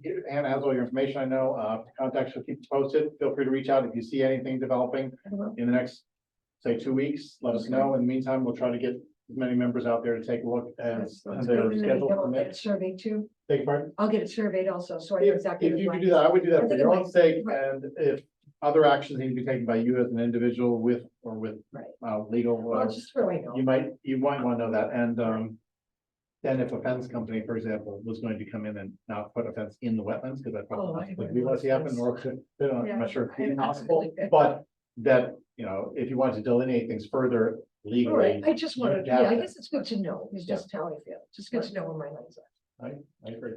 Gail, Hannah has all your information, I know, contacts will keep posted. Feel free to reach out if you see anything developing I will. in the next, say, 2 weeks. Let us know. In the meantime, we'll try to get as many members out there to take a look as That's their great. And then schedule I'll get it permits. surveyed too. Beg your pardon? I'll get it surveyed also, so I know If exactly. if what you it could do that, I would do I that for think your it own might- sake, right. and if other actions need to be taken by you as an individual with Right. legal, Well, just so I know. you might want to know that, and then if a fence company, for example, was going to come in and not put a fence in the wetlands, because that's Oh, probably I what we want to see happen, sense. or could, I'm Yeah. not sure if it's I- possible, absolutely. but that, if you wanted to delineate things further All legally. right, I just wanted, Yeah. yeah, I guess it's good to know, it's just how I feel, just good to know where my lines are. I agree.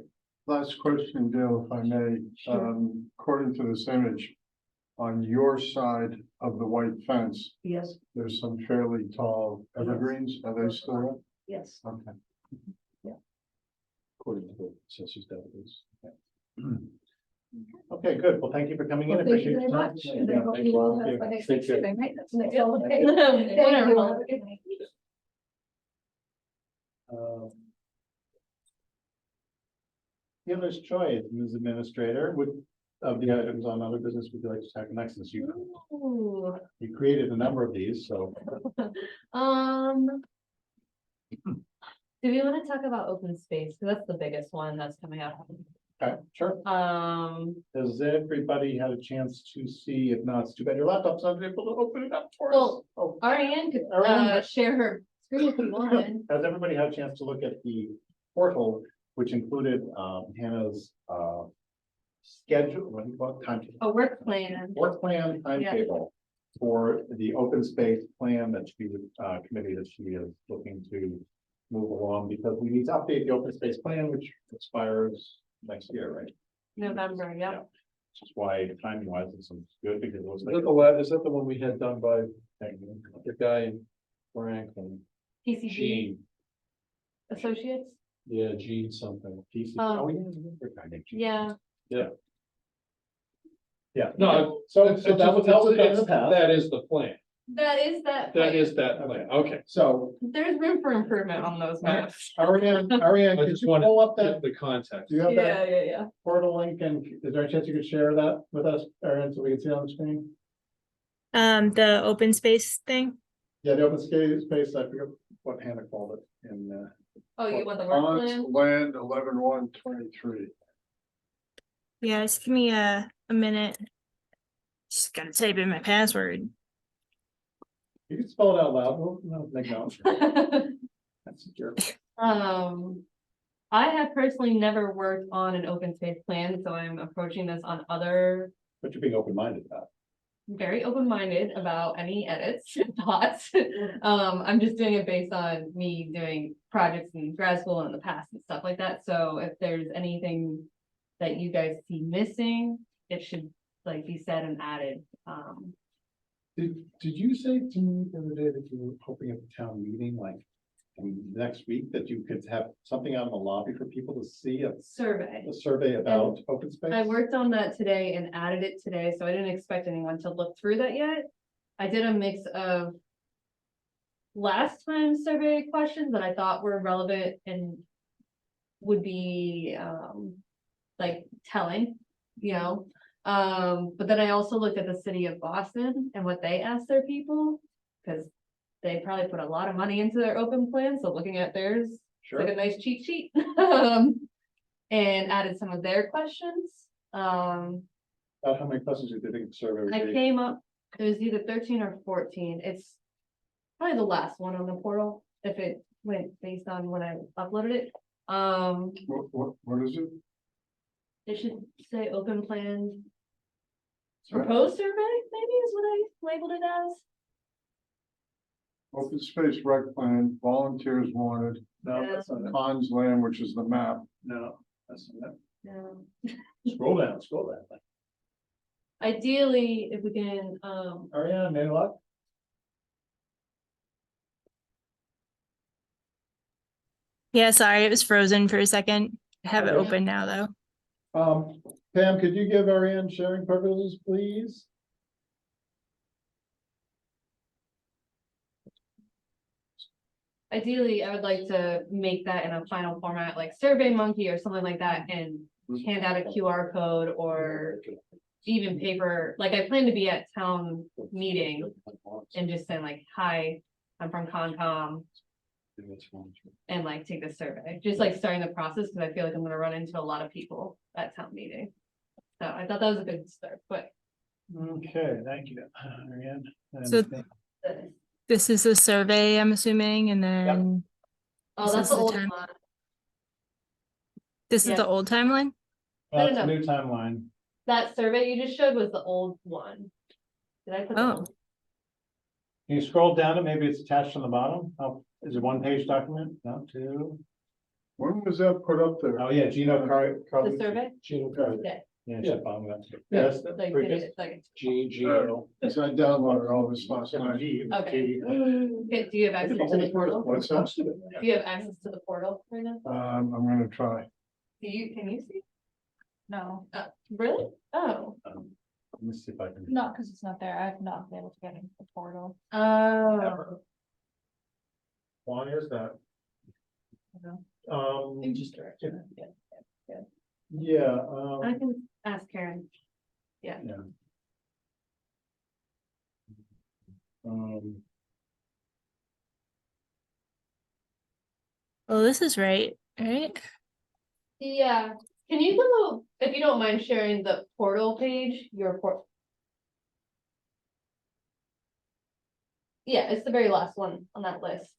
Last question, Gail, if I may, Sure. according to this image, on your side of the white fence, Yes, there's some fairly tall evergreens. Are they still there? yes. Okay. According to the census database. Okay, good. Well, thank you for coming in. Well, thank you Appreciate very your time. much. And I Yeah, hope thank you all Thank have you. a nice Take care. Thanksgiving, right? That's the next Yeah. holiday. Thank you. Whatever. Have a good night. Healer's Choice, Ms. Administrator, would, of the items on other business, would you like to tackle next, since Ooh. you created a number of these, so. Do we want to talk about open space? Because that's the biggest one that's coming up. Okay, sure. Has everybody had a chance to see? If not, it's too bad your laptop's not able to open it up for us. Well, Oh, Ariane could Ariane. share her screen if you want. Has everybody had a chance to look at the portal, which included Hannah's schedule, what do you call it, timetable? A work plan. Work plan timetable for the open space plan that she, committee that she is looking to move along, because we need to update the open space plan, which expires next year, right? November, yeah. Which is why timing wise, it's good, because it was Is like. that the la, is that the one we had done by the guy in Franklin? PCG Gene, Associates. yeah, Gene something. PC. Um, Oh, yeah. Yeah. Yeah. No, So it's- that was done in the it's- past. that is the plan. That is that. That plan. is that plan. Okay. So There's room for improvement on those maps. Ariane, I could just you want pull up to that, get the context. do you have that Yeah. portal link, and is there a chance you could share that with us, Ariane, so we can see it on the screen? The open space thing. Yeah, the open space, I forget what Hannah called it in, Oh, you want the work Ponds plan? Land 11-1-23. Yeah, just give me a minute. Just gotta type in my password. you can spell it out loud, no, make notes. That's secure. I have personally never worked on an open space plan, so I'm approaching this on other, But you're being open-minded about very open-minded about any edits and thoughts. I'm just doing it based on me doing projects in grad school in the past and stuff like that. So if there's anything that you guys see missing, it should like be said and added. it. Did you say to me the other day that you were hoping at the town meeting, like, next week, that you could have something out in the lobby for people to see, Survey. a survey about open space? I worked on that today and added it today, so I didn't expect anyone to look through that yet. I did a mix of last time survey questions that I thought were relevant and would be like telling, you know. But then I also looked at the city of Boston and what they asked their people, because they probably put a lot of money into their open plan, so looking at theirs, like a Sure. nice cheat sheet. And added some of their questions. About how many questions do you think the survey would I be? came up, it was either 13 or 14. It's probably the last one on the portal, if it went based on when I uploaded it. What is it? It should say open plan. Proposed survey, maybe is what I labeled it as. Open space rec plan, volunteers wanted, No, that's not it. Ponds Land, which is the map. No, that's not it. Yeah. Scroll down, scroll down. Ideally, if we can, Ariane, any luck? Yeah, sorry, it was frozen for a second. I have it Okay. open now, though. Pam, could you give Ariane sharing purposes, please? ideally, I would like to make that in a final format, like Survey Monkey or something like that, and hand out a QR code or even paper, like I plan to be at town meeting and just saying like, hi, I'm from Concom, and like take the survey, just like starting the process, because I feel like I'm gonna run into a lot of people at town meeting. So I thought that was a good start, but Okay, thank you, Ariane. And So- thank- This is a survey, I'm assuming, and then oh, This that's is the the old time- one. this is Yeah. the old timeline. That's no, a no. new timeline. That survey you just showed was the old one. Did I put? the Oh. old- Can you scroll down and maybe it's attached on the bottom? Oh, is it one-page document? No, two? When was that put up there? Oh, yeah, Gino Car. The survey? Gino Car. Yeah. Yeah, Yeah. she's fine with that. Yeah, that's Like, pretty did good. it, like, GGL. Because I downloaded all this last night. okay. Okay, do you have access to the portal? What's that? Do you have access to the portal right now? I'm gonna try. Can you see? No, Really? Oh. Let me see if I can. not because it's not there. I've not been able to get into the portal. Oh. One is that. Just direction. Yeah. Yeah, I can ask Karen. yeah. Um, Well, this is right? Yeah, can you go, if you don't mind sharing the portal page, your Yeah, it's the very last one on that list.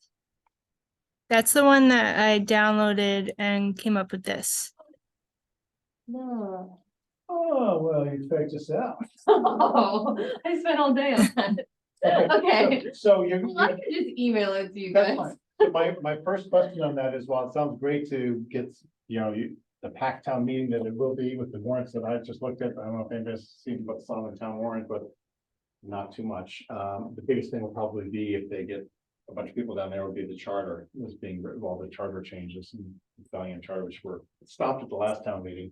That's the one that I downloaded and came up with this. No. oh, well, you faked us out. Oh, I spent all day on that. Okay. So you're. Well, I could just email it to you That's guys. fine. So my first question on that is, while it sounds great to get, the packed town meeting that it will be with the warrants that I just looked at, I don't know if anybody's seen what's on the town warrant, but not too much. The biggest thing will probably be if they get a bunch of people down there, would be the charter, was being, all the charter changes and Bellingham charter, which were stopped at the last town meeting.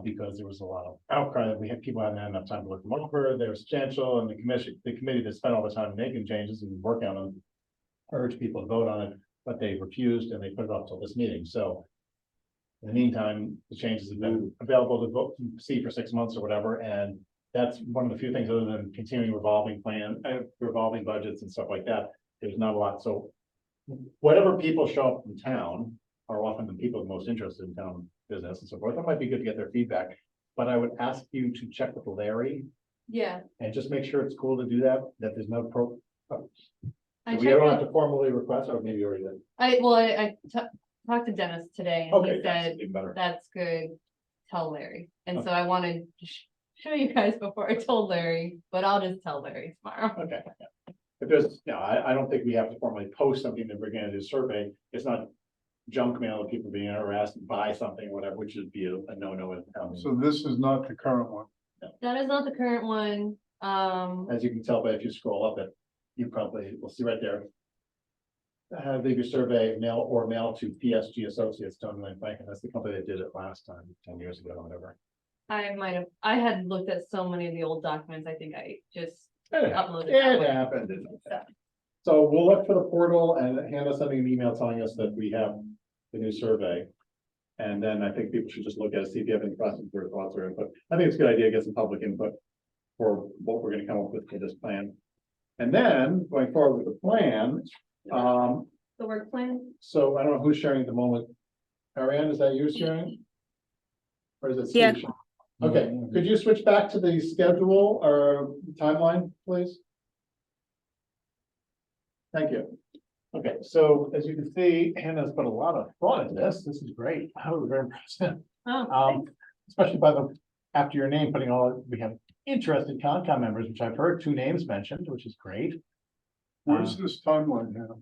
Because there was a lot of outcry that we had, people hadn't had enough time to look them over, they were substantial, and the committee that spent all the time making changes and working on them. Urged people to vote on it, but they refused and they put it off till this meeting, so. In the meantime, the changes have been available to vote, see for 6 months or whatever, and that's one of the few things other than continuing revolving plan, revolving budgets and stuff like that. There's not a lot, so. Whatever people show up in town are often the people most interested in town business and so forth. That might be good to get their feedback, but I would ask you to check with Larry Yeah. and just make sure it's cool to do that, that there's no I we don't checked have with, to formally request, or maybe you already did. I talked to Dennis today and Okay, he that's said, even better. that's good, tell Larry. And Okay. so I wanted to show you guys before I told Larry, but I'll just tell Larry tomorrow. Okay. If there's, I don't think we have to formally post something that we're gonna do a survey. It's not junk mail of people being harassed to buy something, whatever, which would be a no-no in town. So this is not the current one. That is not the current one. As you can tell by if you scroll up it, you probably will see right there. Leave your survey mail to PSG Associates, Stone Lane Bank, and that's the company that did it last time, 10 years ago, or whatever. I had looked at so many of the old documents, I think I just It uploaded. that one. happened. So we'll look for the portal and Hannah sending an email telling us that we have the new survey. And then I think people should just look at it, see if you have any questions or thoughts or input. I think it's a good idea to get some public input for what we're gonna come up with for this plan. And then going forward with the plan, The work plan? so I don't know who's sharing at the moment. Ariane, is that you sharing? Or is it Steve? Yeah. sharing? Okay, could you switch back to the schedule or timeline, please? Thank you. Okay, so as you can see, Hannah's put a lot of thought into this. This is great. I was very impressed. Oh, Especially by the, after your name, putting all, we have interested Concom members, which I've heard 2 names mentioned, which is great. Where's this timeline now?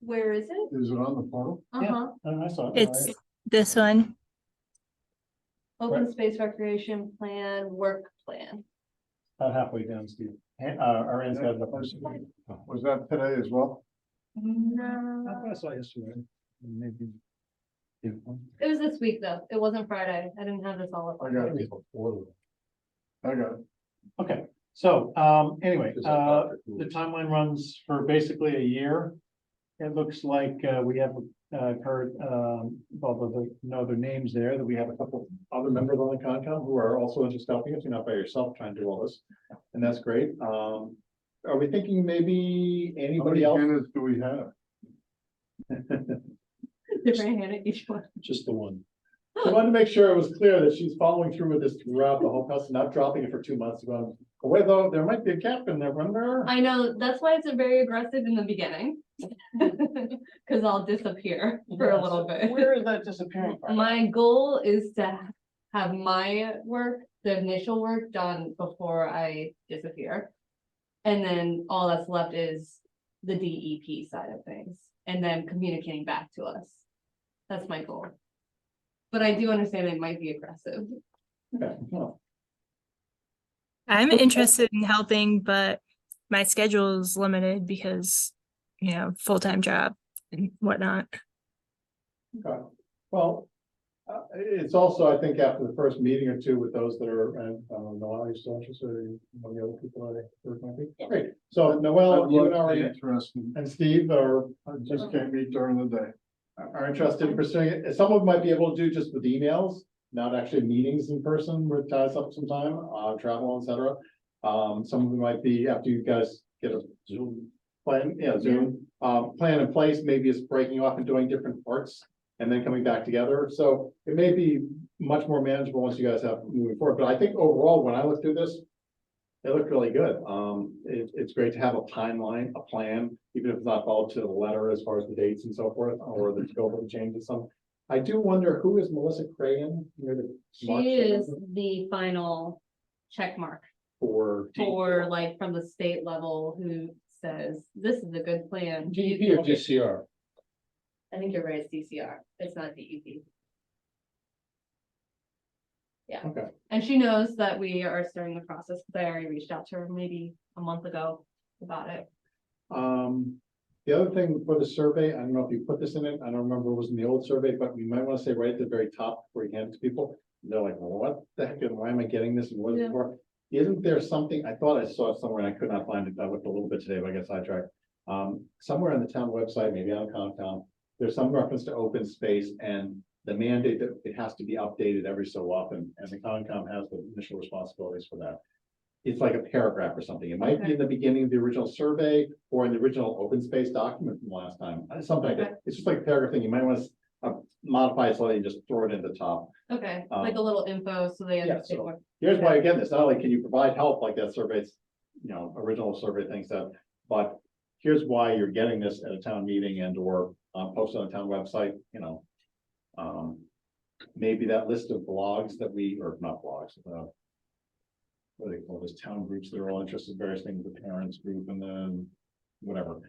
where is it? Is it on the portal? Uh-huh, I saw it. It's this one. open space recreation plan, work plan. About halfway down, Steve. Ariane's got it up. Was that today as well? No, I saw it yesterday. Maybe. it was this week though, it wasn't Friday, I didn't have this all up. I got it. I got it. Okay, so, anyway, the timeline runs for basically a year. It looks like, we have, heard, know their names there, that we have a couple other members on the Concom who are also interested in helping us. You're not by yourself trying to do all this, and that's great. Are we thinking maybe How anybody many else? candidates do we have? Different hand at each one. Just the one. I wanted to make sure it was clear that she's following through with this throughout the whole process, not dropping it for 2 months, going away, though there might be a gap in there, remember? I know, that's why it's a very aggressive in the beginning. Cause I'll disappear for a little bit. Where is that disappearing part? My goal is to have my work, the initial work done before I disappear. And then all that's left is the DEP side of things, and then communicating back to us. That's my goal. But I do understand it might be aggressive. Okay, well, I'm interested in helping, but my schedule is limited because, full-time job and whatnot. okay. Well, it's also, I think, after the first meeting or two with those that are, and, Noel, are you still interested, or one of the other people that are going to be? Great, so Noel, I'd you love and to be Ari interested. and Steve are I just can't meet during the day. interested in pursuing it. Some of them might be able to do just with emails, not actually meetings in person, where it ties up some time, travel, et cetera. Some of them might be after you guys get a Zoom plan, Zoom, plan in place, maybe it's breaking off and doing different parts and then coming back together. So it may be much more manageable once you guys have moving forward. But I think overall, when I look through this, it looked really good. It's great to have a timeline, a plan, even if it's not followed to the letter as far as the dates and so forth, or the scope of the changes. Some, I do wonder, who is Melissa Crayon? She is the final check mark For like from the state level who says, this is a good plan. DEP or DCR? I think you're right, it's DCR, it's not DEP. Yeah. Okay. And she knows that we are starting the process, because I already reached out to her maybe a month ago about it. The other thing for the survey, I don't know if you put this in it, I don't remember, it was in the old survey, but we might want to say right at the very top before you hand it to people. They're like, well, what the heck, and why am I getting this, and what is it Yeah. for? Isn't there something, I thought I saw it somewhere and I could not find it, I looked a little bit today, but I got sidetracked. Somewhere on the town website, maybe on Concom, there's some reference to open space and the mandate that it has to be updated every so often, and the Concom has the initial responsibilities for that. It's like a paragraph or something. It might be in the beginning of the original survey or in the original open space document from last time, something like that. It's just like a paragraph thing. You might want to modify it slightly and just throw it in the top. Okay, like a little info so they understand so what. Here's why, again, it's not only can you provide help like that survey's, original survey thing said, but here's why you're getting this at a town meeting and or posted on the town website, maybe that list of blogs that we, or not blogs, what do they call those town groups that are all interested in various things, the parents group and then whatever.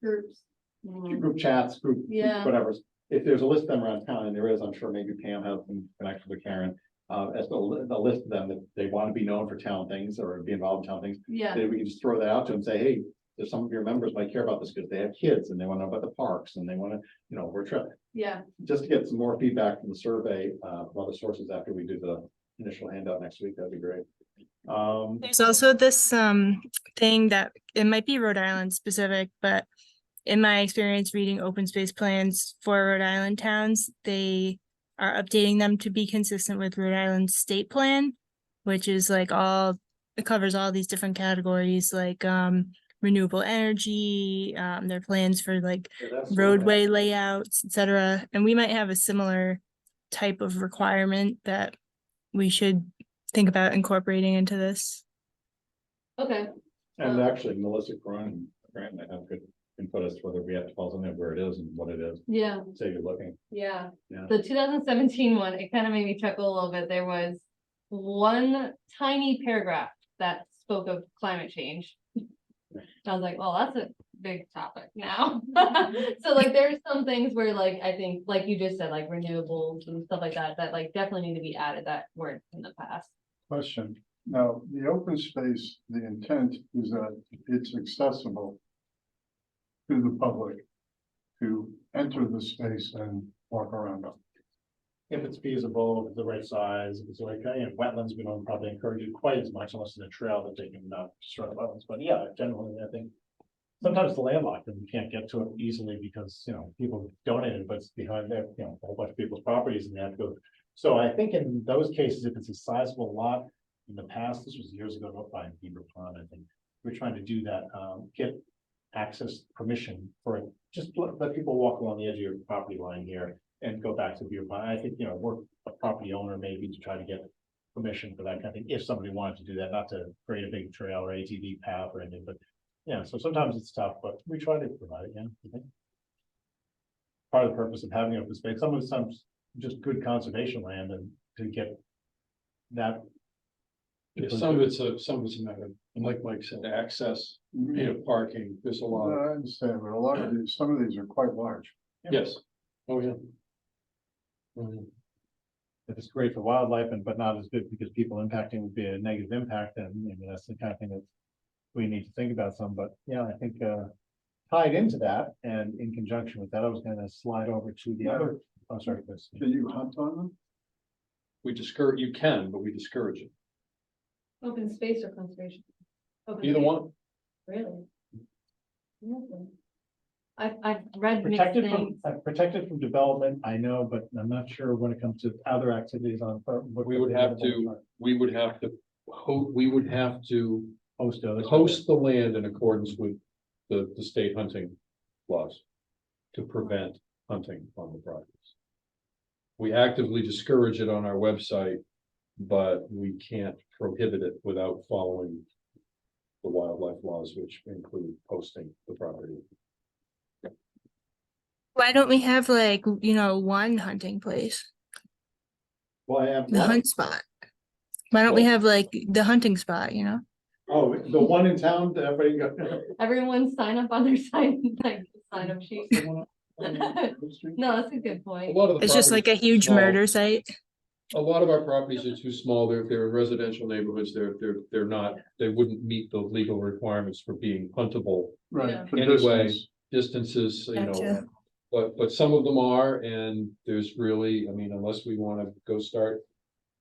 Groups. Group chats, group, Yeah. whatever. If there's a list of them around town, and there is, I'm sure maybe Pam has some connection with Karen. As the list of them that they want to be known for town things or be involved in town things, Yeah, then we can just throw that out to them and say, hey, there's some of your members might care about this because they have kids and they want to know about the parks and they want to, we're trying, yeah, just to get some more feedback from the survey, from other sources after we do the initial handout next week, that'd be great. There's also this thing that it might be Rhode Island specific, but in my experience reading open space plans for Rhode Island towns, they are updating them to be consistent with Rhode Island's state plan, which is like it covers all these different categories like renewable energy, their plans for like roadway layouts, etc. And we might have a similar type of requirement that we should think about incorporating into this. okay, And actually, Melissa Grant might have good input as to whether we have to follow something where it is and what it is. yeah, Say you're looking. yeah. Yeah. The 2017 one, it kind of made me chuckle a little bit. There was one tiny paragraph that spoke of climate change. I was like, well, that's a big topic now. So like, there's some things where like, I think, like you just said, like renewables and stuff like that, that like definitely need to be added that weren't in the past. Question. Now, the open space, the intent is that it's accessible to the public to enter the space and walk around them. If it's feasible, if it's the right size, if it's like, wetlands, we don't probably encourage it quite as much unless it's a trail that they can destroy the wetlands, but yeah, generally, I think. Sometimes it's landlocked and you can't get to it easily because, people donated, but it's behind there, a whole bunch of people's properties and they have to go. So I think in those cases, if it's a sizable lot, in the past, this was years ago, up by Beaver Pond, I think, we're trying to do that, get access permission for it. Just let people walk along the edge of your property line here and go back to Beaver Pond. I think, work a property owner maybe to try to get permission for that kind of thing, if somebody wanted to do that, not to create a big trail or ATV path or anything, but yeah, so sometimes it's tough, but we try to provide it, I think. Part of the purpose of having open space, some of the times just good conservation land and to get that. Yeah, some of it's a matter of, and like Mike said, access, parking, there's a No, lot. I understand, but a lot of these, some of these are quite large. Yes. Oh, yeah. if it's great for wildlife and but not as good because people impacting would be a negative impact, then maybe that's the kind of thing that we need to think about some, but yeah, I think tied into that and in conjunction with that, I was gonna slide over to the other, oh, sorry, Chris. Can you hunt on them? We discourage, you can, but we discourage it. Open space or conservation? Open Either space. one. Really? Okay. I've read mixed Protected things. from, protected from development, I know, but I'm not sure when it comes to other activities on. We would have to, we would have to Host others. host the land in accordance with the state hunting laws to prevent hunting on the properties. We actively discourage it on our website, but we can't prohibit it without following the wildlife laws, which include posting the property. Why don't we have like, one hunting place, Well, I have. the hunt spot? Why don't we have like the hunting spot, Oh, the one in town that everybody go. Everyone sign up on their sign up sheet. The one on Good Street? No, that's a good A point. lot of the It's just like a properties are huge small. murder site. A lot of our properties are too small. They're in residential neighborhoods. They're not, they wouldn't meet the legal requirements for being huntable Yeah. Right. for Anyway. distance. distances, Gotcha. But some of them are, and there's really, I mean, unless we want to go start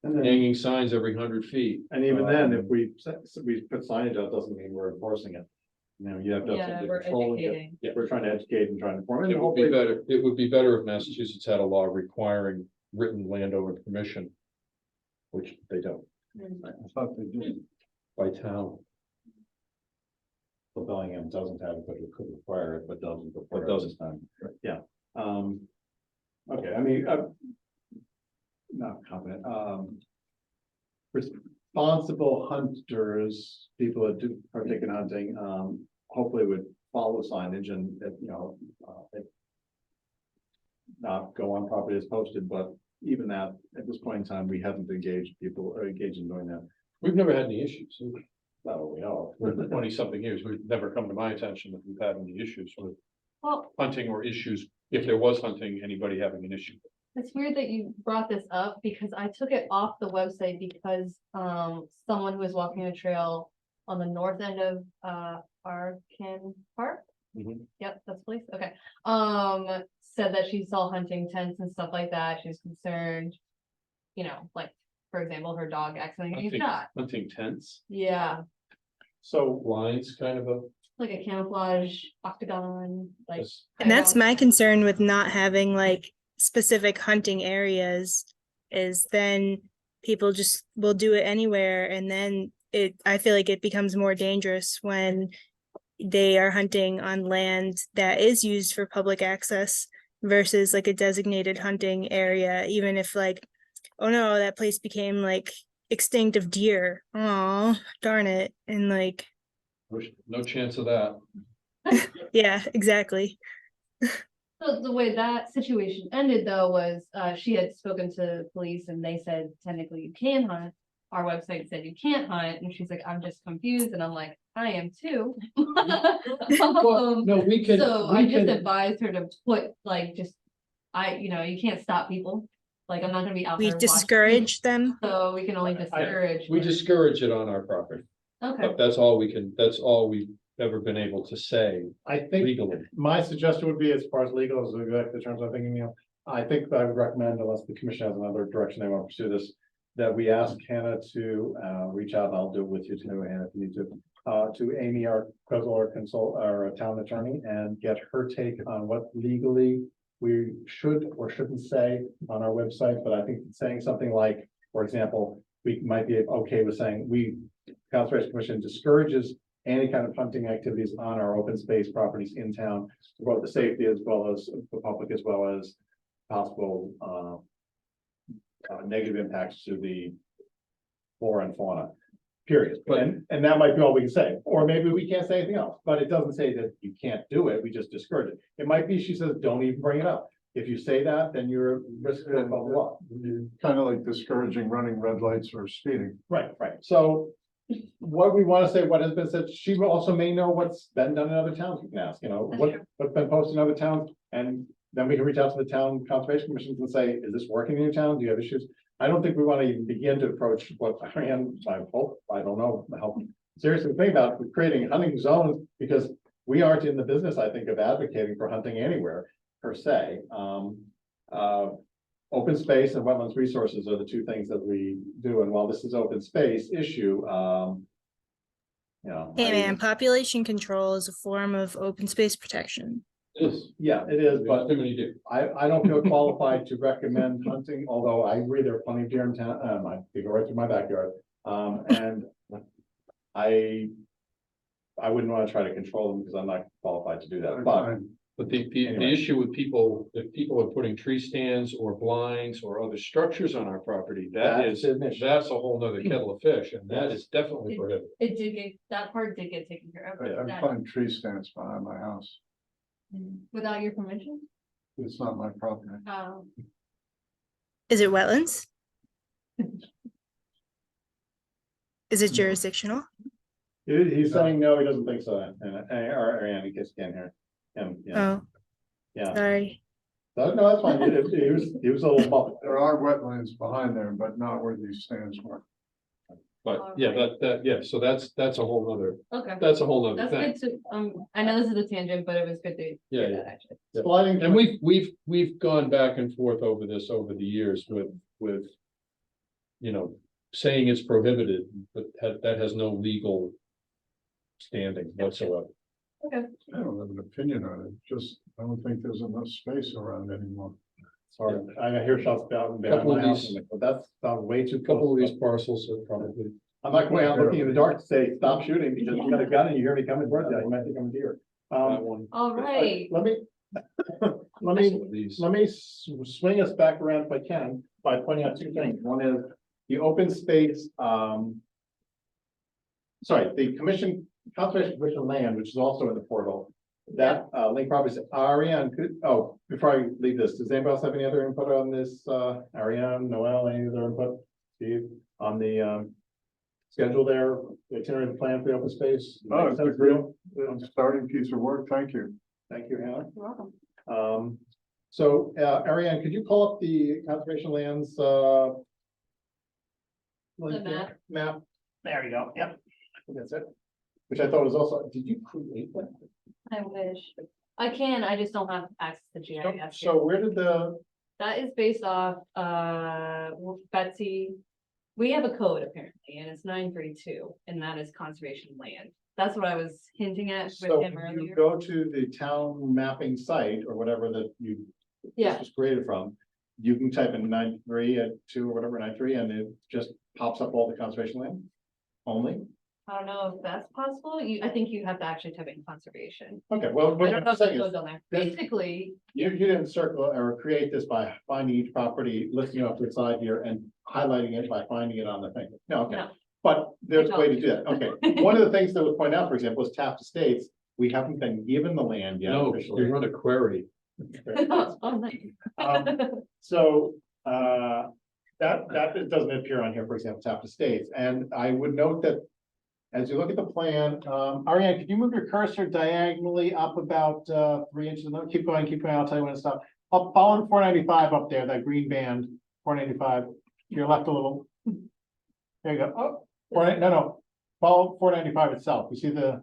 And then, hanging signs every 100 feet. and even then, if we put signage out, doesn't mean we're enforcing it. You know, you have to have Yeah, somebody we're controlling it. educating. Yeah. We're trying to educate and trying to inform. And It would be hopefully, better, it would be better if Massachusetts had a law requiring written landowner permission, which they don't, I thought they did. by town. well, Bellingham doesn't have it, but it could require it, but doesn't. But require it doesn't. this time. Yeah. Okay, I mean, not confident, responsible hunters, people that do partake in hunting, hopefully would follow signage and, not go on property as posted, but even that, at this point in time, we haven't engaged people or engaged in doing that. We've never had any issues. Not what we know. For 20-something years, we've never come to my attention that we've had any issues with Well, hunting or issues, if there was hunting, anybody having an issue. it's weird that you brought this up because I took it off the website because someone who was walking a trail on the north end of Arkin Park. Mhm. Yep, that's the place. Okay. Said that she saw hunting tents and stuff like that. She was concerned, like, for example, her dog accidentally getting shot. Hunting tents, Yeah, So, blinds, kind of a. like a camouflage octagon, like. Yes. And that's my concern with not having like specific hunting areas is then people just will do it anywhere and then I feel like it becomes more dangerous when they are hunting on land that is used for public access versus like a designated hunting area, even if like, oh no, that place became like extinct of deer. Oh, darn it. And like, No chance of that. yeah, exactly. So the way that situation ended though was, she had spoken to police and they said technically you can hunt. Our website said you can't hunt, and she's like, I'm just confused, and I'm like, I am too. Well, no, we can. So we I just can- advised her to put like, you can't stop people, like, I'm not gonna be out We there watching. discourage them. So we can only discourage. We but- discourage it on our property. Okay, That's all we've ever been able to say I think legally. my suggestion would be, as far as legal, is exactly the terms I'm thinking, I think I would recommend, unless the commission has another direction they want to pursue this, that we ask Hannah to reach out, and I'll do it with you too, Hannah, if you need to Amy, our our town attorney, and get her take on what legally we should or shouldn't say on our website. But I think saying something like, for example, we might be okay with saying, Conservation Commission discourages any kind of hunting activities on our open space properties in town, for both the safety as well as the public, as well as possible negative impacts to the flora and fauna, period. But- And that might be all we can say, or maybe we can't say anything else, but it doesn't say that you can't do it, we just discourage it. It might be, she says, don't even bring it up. If you say that, then you're risking the law. Kind of like discouraging running red lights or speeding. Right. So what we want to say, what has been said, she will also may know what's been done in other towns. We can ask, That's true. what's been posted in other towns, and then we can reach out to the town conservation commissions and say, is this working in your town? Do you have issues? I don't think we want to even begin to approach what I hope, I don't know, how seriously think about creating hunting zones, because we aren't in the business, I think, of advocating for hunting anywhere per se. Open space and wetlands resources are the two things that we do, and while this is open space issue, you know. Hey man, population control is a form of open space protection. It is. Yeah, it is, but Too many do. I don't feel qualified to recommend hunting, although I agree there are plenty of deer in town, I go right through my backyard. And I wouldn't want to try to control them because I'm not qualified to do that, But the Anyway. issue with people, if people are putting tree stands or blinds or other structures on our property, That's an issue. that's a whole nother kettle of fish, and that is definitely prohibited. It did get, that part did get taken care of, but I'm that- putting tree stands behind my house. without your permission. It's not my property. Is it wetlands? Is it jurisdictional? He's saying no, he doesn't think so, or Andy gets in here. Yeah, Oh, yeah, sorry. no, that's fine, he was a little muffled. There are wetlands behind there, but not where these stands were. But yeah, yeah, so that's a whole nother, Okay, that's a whole nother that's thing. good to, I know this is a tangent, but it was good to Yeah, hear yeah. that actually. Sliding, And we've gone back and forth over this over the years with, you know, saying it's prohibited, but that has no legal standing whatsoever. I don't have an opinion on it, just, I don't think there's enough space around anymore. sorry, I hear shots about behind Couple my of house, these- but that's way too A couple of close. these parcels are probably. I'm not going out looking in the dark to say, stop shooting, because you got a gun and you hear me coming towards you, you might think I'm a deer. That one. All right, Let me, These. let me swing us back around if I can, by pointing out two things. One is the open space, sorry, the conservation commission land, which is also in the portal. That, link properties, Ariane, before I leave this, does anybody else have any other input on this, Ariane, Noel, any other input? Steve, on the, schedule there, the itinerary plan for the open space? Oh, it's a Makes sense? great, starting piece of work, thank you. Thank you, Hannah. you're welcome. So, Ariane, could you pull up the conservation lands, link there? Map, there you go, yep, I think that's it. Which I thought was also, did you create that? I wish, I can, I just don't have access to GIS. So where did the, That is based off, Betsy. We have a code apparently, and it's 932, and that is conservation land. That's what I was hinting at with so him you earlier. go to the town mapping site or whatever that this Yeah, was created from. You can type in 932 or whatever, 93, and it just pops up all the conservation land only. I don't know if that's possible. I think you have to actually type in conservation. Okay, well, I what don't know I'm if the saying is, code's on there. this- Basically, you didn't circle or create this by finding each property, listing it off to the side here and highlighting it by finding it on the thing. No, okay. no. But there's a way to do that. Okay, one of the things that was pointed out, for example, is Taft Estates. We haven't been given the land yet No, officially. you run a query. Oh, nice. So, that doesn't appear on here, for example, Taft Estates, and I would note that. As you look at the plan, Ariane, could you move your cursor diagonally up about 3 inches? No, keep going, I'll tell you when to stop. Up, following 495 up there, that green band, 495, to your left a little. There you go. Oh, no, follow 495 itself. You see the,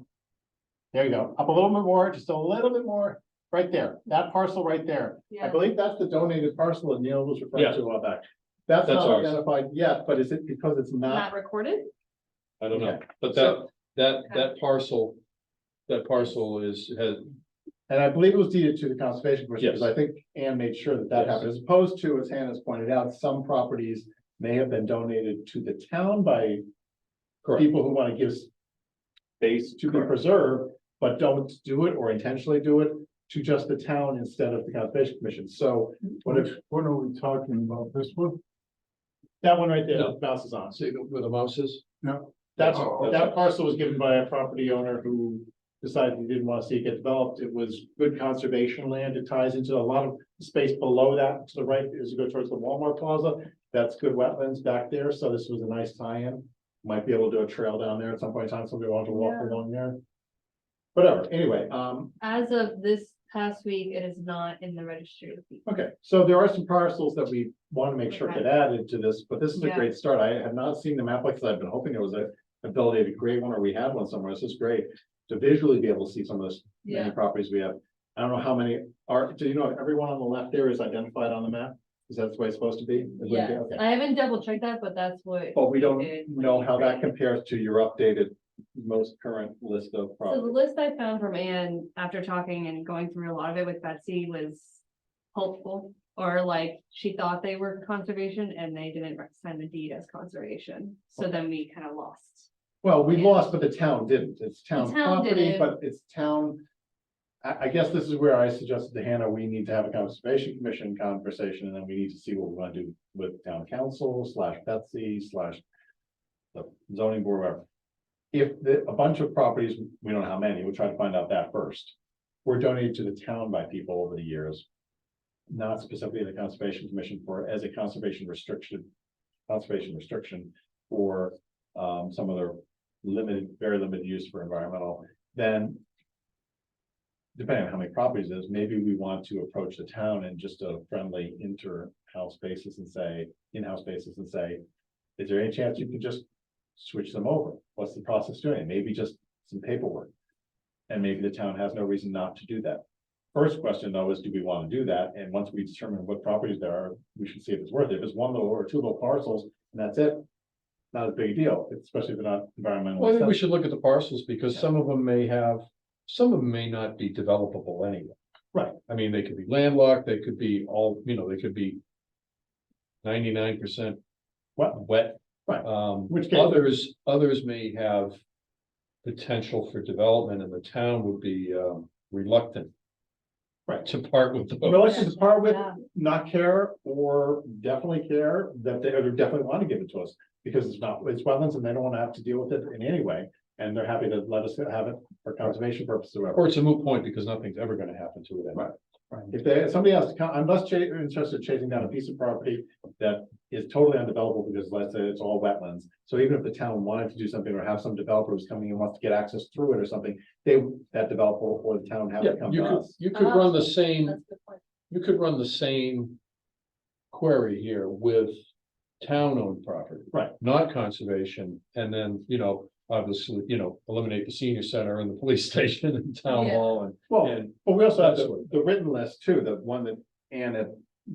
there you go. Up a little bit more, just a little bit more, right there, that parcel right there. I Yeah, believe that's the donated parcel that Neil was referring Yeah. to a while back. That's That's not ours. identified yet, but is it because it's not not? recorded? I don't know, Okay. but So- that parcel has, And I believe it was deeded to the conservation commission, because Yes. I think Ann made sure that Yes. happened, as opposed to, as Hannah's pointed out, some properties may have been donated to the town by correct. people who want to give space to be Correct. preserved, but don't do it or intentionally do it to just the town instead of the conservation commission. So what if What are we talking about, this one? that one right there, No. bounces on? See where the mouse is? No. That's, Oh, that parcel was given by a property owner who decided he didn't want to see it get developed. It was good conservation land. It ties into a lot of space below that to the right as you go towards the Walmart Plaza. That's good wetlands back there. So this was a nice tie-in. Might be able to do a trail down there at some point in time. Somebody wanted to walk Yeah. along there. Whatever. Anyway, As of this past week, it is not in the registry of deeds. Okay, so there are some parcels that we want to make sure get added to this, but this is a Yeah. great start. I have not seen the map like I've been hoping there was a ability to create one, or we had one somewhere. This is great to visually be able to see some of those many Yeah. properties we have. I don't know how many are, do you know, if everyone on the left there is identified on the map? Is that the way it's supposed to be? It would be? Yes, Okay. I haven't double checked that, but that's what. But we don't did when know we how that created it. compares to your updated most current list of So the properties. list I found from Anne after talking and going through a lot of it with Betsy was hopeful. Or like she thought they were conservation and they didn't send a deed as conservation. So then we kind of lost. Well, we Yeah. lost, but the town didn't. It's town town property, didn't. but it's town. I guess this is where I suggested to Hannah, we need to have a conservation commission conversation, and then we need to see what we want to do with town council / Betsy / the zoning board, whatever. If a bunch of properties, we don't know how many, we'll try to find out that first. Were donated to the town by people over the years. Not specifically the conservation commission for as a conservation restriction for some other very limited use for environmental, then. Depending on how many properties it is, maybe we want to approach the town in just a friendly in-house basis and say, is there any chance you could just switch them over? What's the process doing? Maybe just some paperwork. And maybe the town has no reason not to do that. First question though is, do we want to do that? And once we determine what properties there are, we should see if it's worth it. If it's one little or two little parcels and that's it, not a big deal, especially if they're not environmental. Well, I think we should look at the parcels because some of them may not be developable anyway. Right. I mean, they could be landlocked, they could be all, they could be 99% wet. Right. Which others may have potential for development and the town would be reluctant. Right. To part with those. Well, let's just part with Yeah. not care or definitely care that they definitely want to give it to us. Because it's wetlands and they don't want to have to deal with it in any way. And they're happy to let us have it for conservation purposes or whatever. Or it's a moot point because nothing's ever gonna happen to it anyway. Right. If somebody has to come, I'm less interested in chasing down a piece of property that is totally undevelopable because let's say it's all wetlands. So even if the town wanted to do something or have some developer who's coming and wants to get access through it or something, that developer or the town have Yeah, to come to us. you could run the That's same, a good point. you could run the same query here with town-owned property. Right. Not conservation, and then, obviously, eliminate the senior center and the police station and town Yeah. hall and. Well, and but we also have that's what- the written list too, the one that Ann had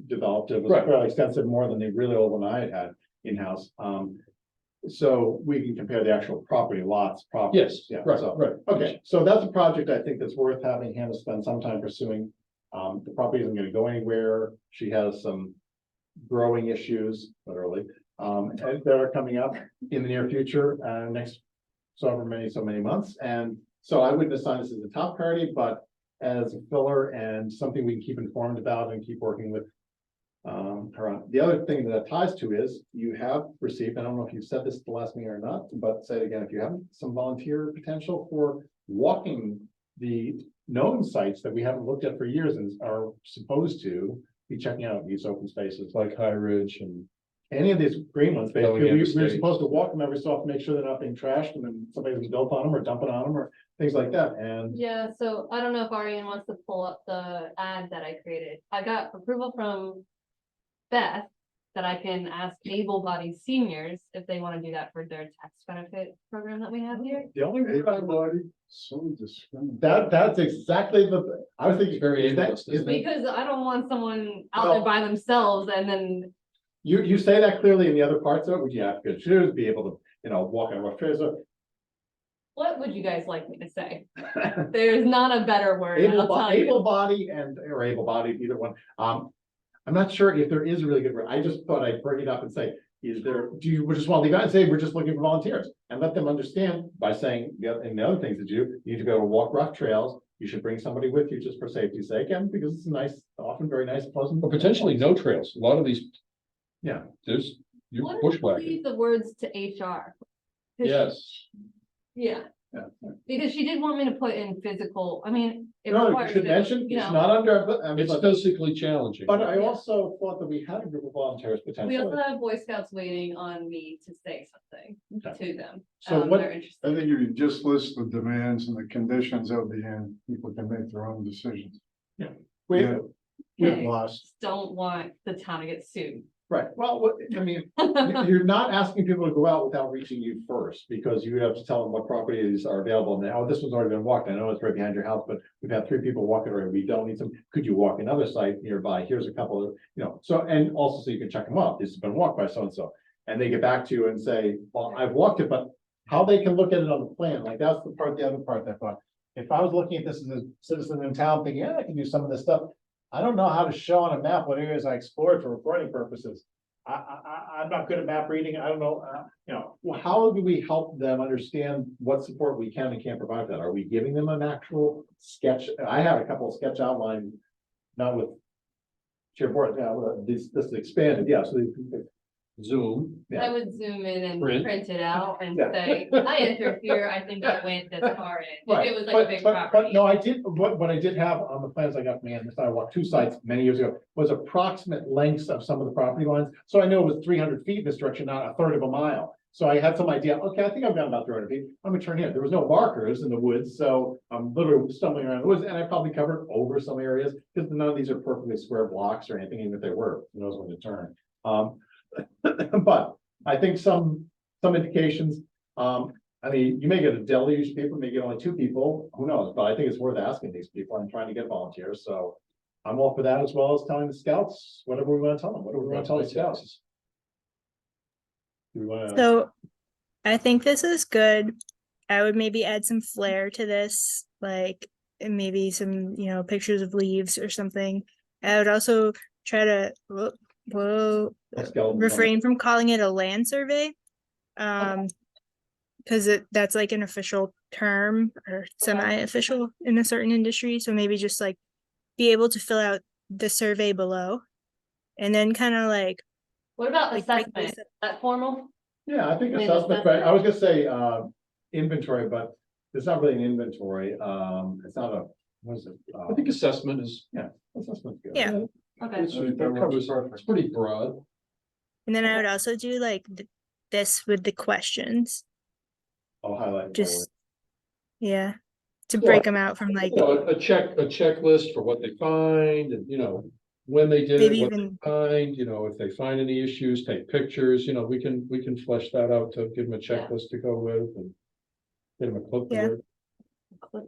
developed. It was Right. fairly extensive, more than the really old one I had in-house. So we can compare the actual property lots, properties. Yes, Yeah, right, so- right. Okay, so that's a project I think that's worth having Hannah spend some time pursuing. The property isn't gonna go anywhere. She has some growing issues, literally, and that are coming up in the near future, next so many months. And so I wouldn't assign this as a top priority, but as a filler and something we can keep informed about and keep working with her on. The other thing that ties to is you have received, I don't know if you said this at the last meeting or not, but say it again, if you haven't, some volunteer potential for walking the known sites that we haven't looked at for years and are supposed to be checking out these open spaces. Like High Ridge and. Any of these green ones, basically, Bellingham we're Estates. supposed to walk them every so often, make sure they're not being trashed and then somebody's built on them or dumping on them or things like that. And Yeah, so I don't know if Ariane wants to pull up the ad that I created. I got approval from Beth that I can ask able-bodied seniors if they want to do that for their tax benefit program that we have here. the only word I love, Everybody, so discriminatory. that's exactly I was thinking. It's very is that- ableist, is isn't that- Because I don't want someone out Well- there by themselves and then, You say that clearly in the other parts of it, would you have good shoes, be able to, walk on a rough trail, so. what would you guys like me to say? There's not a better word, I'll tell you. Able-bodied or able-bodied, either one. I'm not sure if there is a really good word. I just thought I'd bring it up and say, do you just want to leave out and say, we're just looking for volunteers? And let them understand by saying, and the other things that you need to go walk rough trails. You should bring somebody with you just for safety's sake and because it's nice, often very nice, pleasant. Or potentially no trails. A lot of these. Yeah. You What if we bushwhacking. leave the words to HR? 'Cause Yes. Yeah, Yeah. because she did want me to put in physical, I mean. it No, you requires should it, mention, you it's know. not under. It's physically challenging. But I Yeah. also thought that we had a group of volunteers We potentially. also have Boy Scouts waiting on me to say something Okay. to them. So what- They're I interested. think if you just list the demands and the conditions of the end, people can make their own decisions. We, We've Okay. lost. Don't want the town to get sued. right, well, I mean, you're not asking people to go out without reaching you first, because you have to tell them what properties are available now. This one's already been walked. I know it's right behind your house, but we've had 3 people walk it already. We don't need some. Could you walk another site nearby? Here's a couple of, so, and also so you can check them off. This has been walked by so-and-so. And they get back to you and say, well, I've walked it, but how they can look at it on the plan, like that's the other part that I thought. If I was looking at this as a citizen in town thinking, yeah, I can do some of this stuff. I don't know how to show on a map what areas I explored for recording purposes. I'm not good at map reading. I don't know, well, how do we help them understand what support we can and can't provide for that? Are we giving them an actual sketch? I had a couple of sketch outline, not with Chairboard, this is expanded, yeah, so Zoom. I would zoom in and Print. print it out and Yeah. say, I entered here, I think I went this far in. If Right, it was like a big but property. no, I did, what I did have on the plans I got from Ann, this time I walked 2 sites many years ago, was approximate lengths of some of the property lines. So I know it was 300 feet in this direction, not a third of a mile. So I had some idea, okay, I think I've gone about 300 feet, I'm gonna turn here. There was no markers in the woods, so I'm literally stumbling around the woods, and I probably covered over some areas, because none of these are perfectly square blocks or anything, even if they were, who knows when to turn. But I think some indications, I mean, you may get a deluge of people, may get only 2 people, who knows, but I think it's worth asking these people and trying to get volunteers, so. I'm all for that, as well as telling the scouts, whatever we wanna tell them, what do we wanna tell the scouts? Do we wanna, So I think this is good. I would maybe add some flair to this, like and maybe some, pictures of leaves or something. I would also try to a skeleton? refrain from calling it a land survey. Because that's like an official term or semi-official in a certain industry. So maybe just like be able to fill out the survey below. And then kind of like What about like break assessment? this up. Is that formal? Yeah, I think Land assessment, but assessment. I was gonna say, inventory, but it's not really an inventory, it's not a, what is it? I think assessment is, Assessment's good. Yeah. Okay. it's pretty broad. And then I would also do like this with the questions. I'll highlight. Just yeah. To Yeah. break them out from like A checklist for what they find and, when they did maybe it, what even they find, if they find any issues, take pictures, we can flesh that out to give them a Yeah. checklist to go with and get them a clipboard. I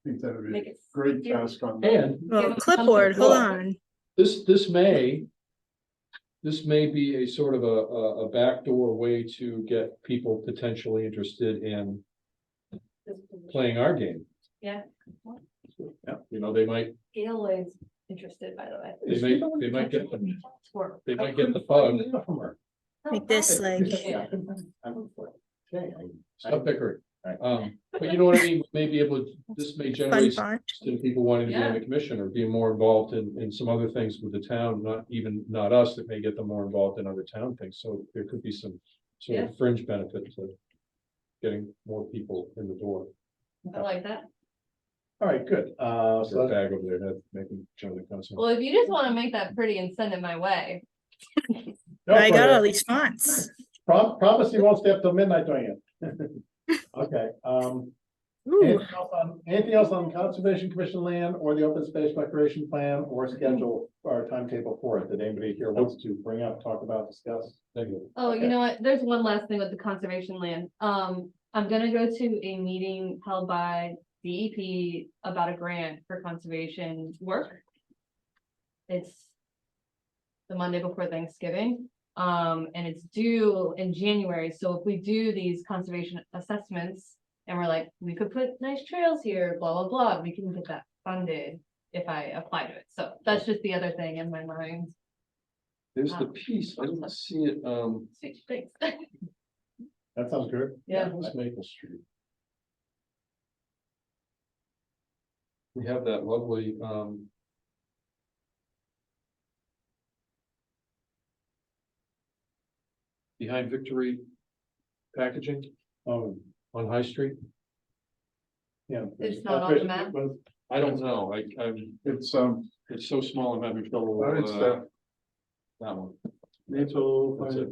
think that would be Make a it. great task on. And well, Give clipboard, hold Well, on. this may be a sort of a backdoor way to get people potentially interested in playing our game. Yeah. Yeah, they might Gail is interested, by the way. they might get the Squirrel. bug. Like this, like Stop bickering. But you know what I mean, maybe this may fun generate font. to people wanting to be on the commission or be more involved in some other things with the town, not us, that may get them more involved in other town things. So there could be some sort of fringe benefit to getting more people in the door. I like that. All right, good, So so bag over their head, making Charlie constant. Well, if you just want to make that pretty and send it my way. I got all these fonts. Promise you won't stay up till midnight doing it. Okay, Ooh, anything else on Conservation Commission land or the open space recreation plan or schedule or timetable for it that anybody here wants to bring up, talk about, discuss? Oh, Okay. you know what? There's one last thing with the conservation land. I'm gonna go to a meeting held by DEP about a grant for conservation work. It's the Monday before Thanksgiving, and it's due in January. So if we do these conservation assessments and we're like, we could put nice trails here, blah, blah, blah, we can get that funded if I apply to it. So that's just the other thing in my mind. There's the piece, I didn't see it, Sweet, thanks. That sounds good. Yeah. what's Maple Street? We have that lovely, behind Victory Packaging Oh, on High Street. yeah. It's not on the map? I don't know, It's, it's so small, I'm having trouble. Well, it's, That one. Maple. That's it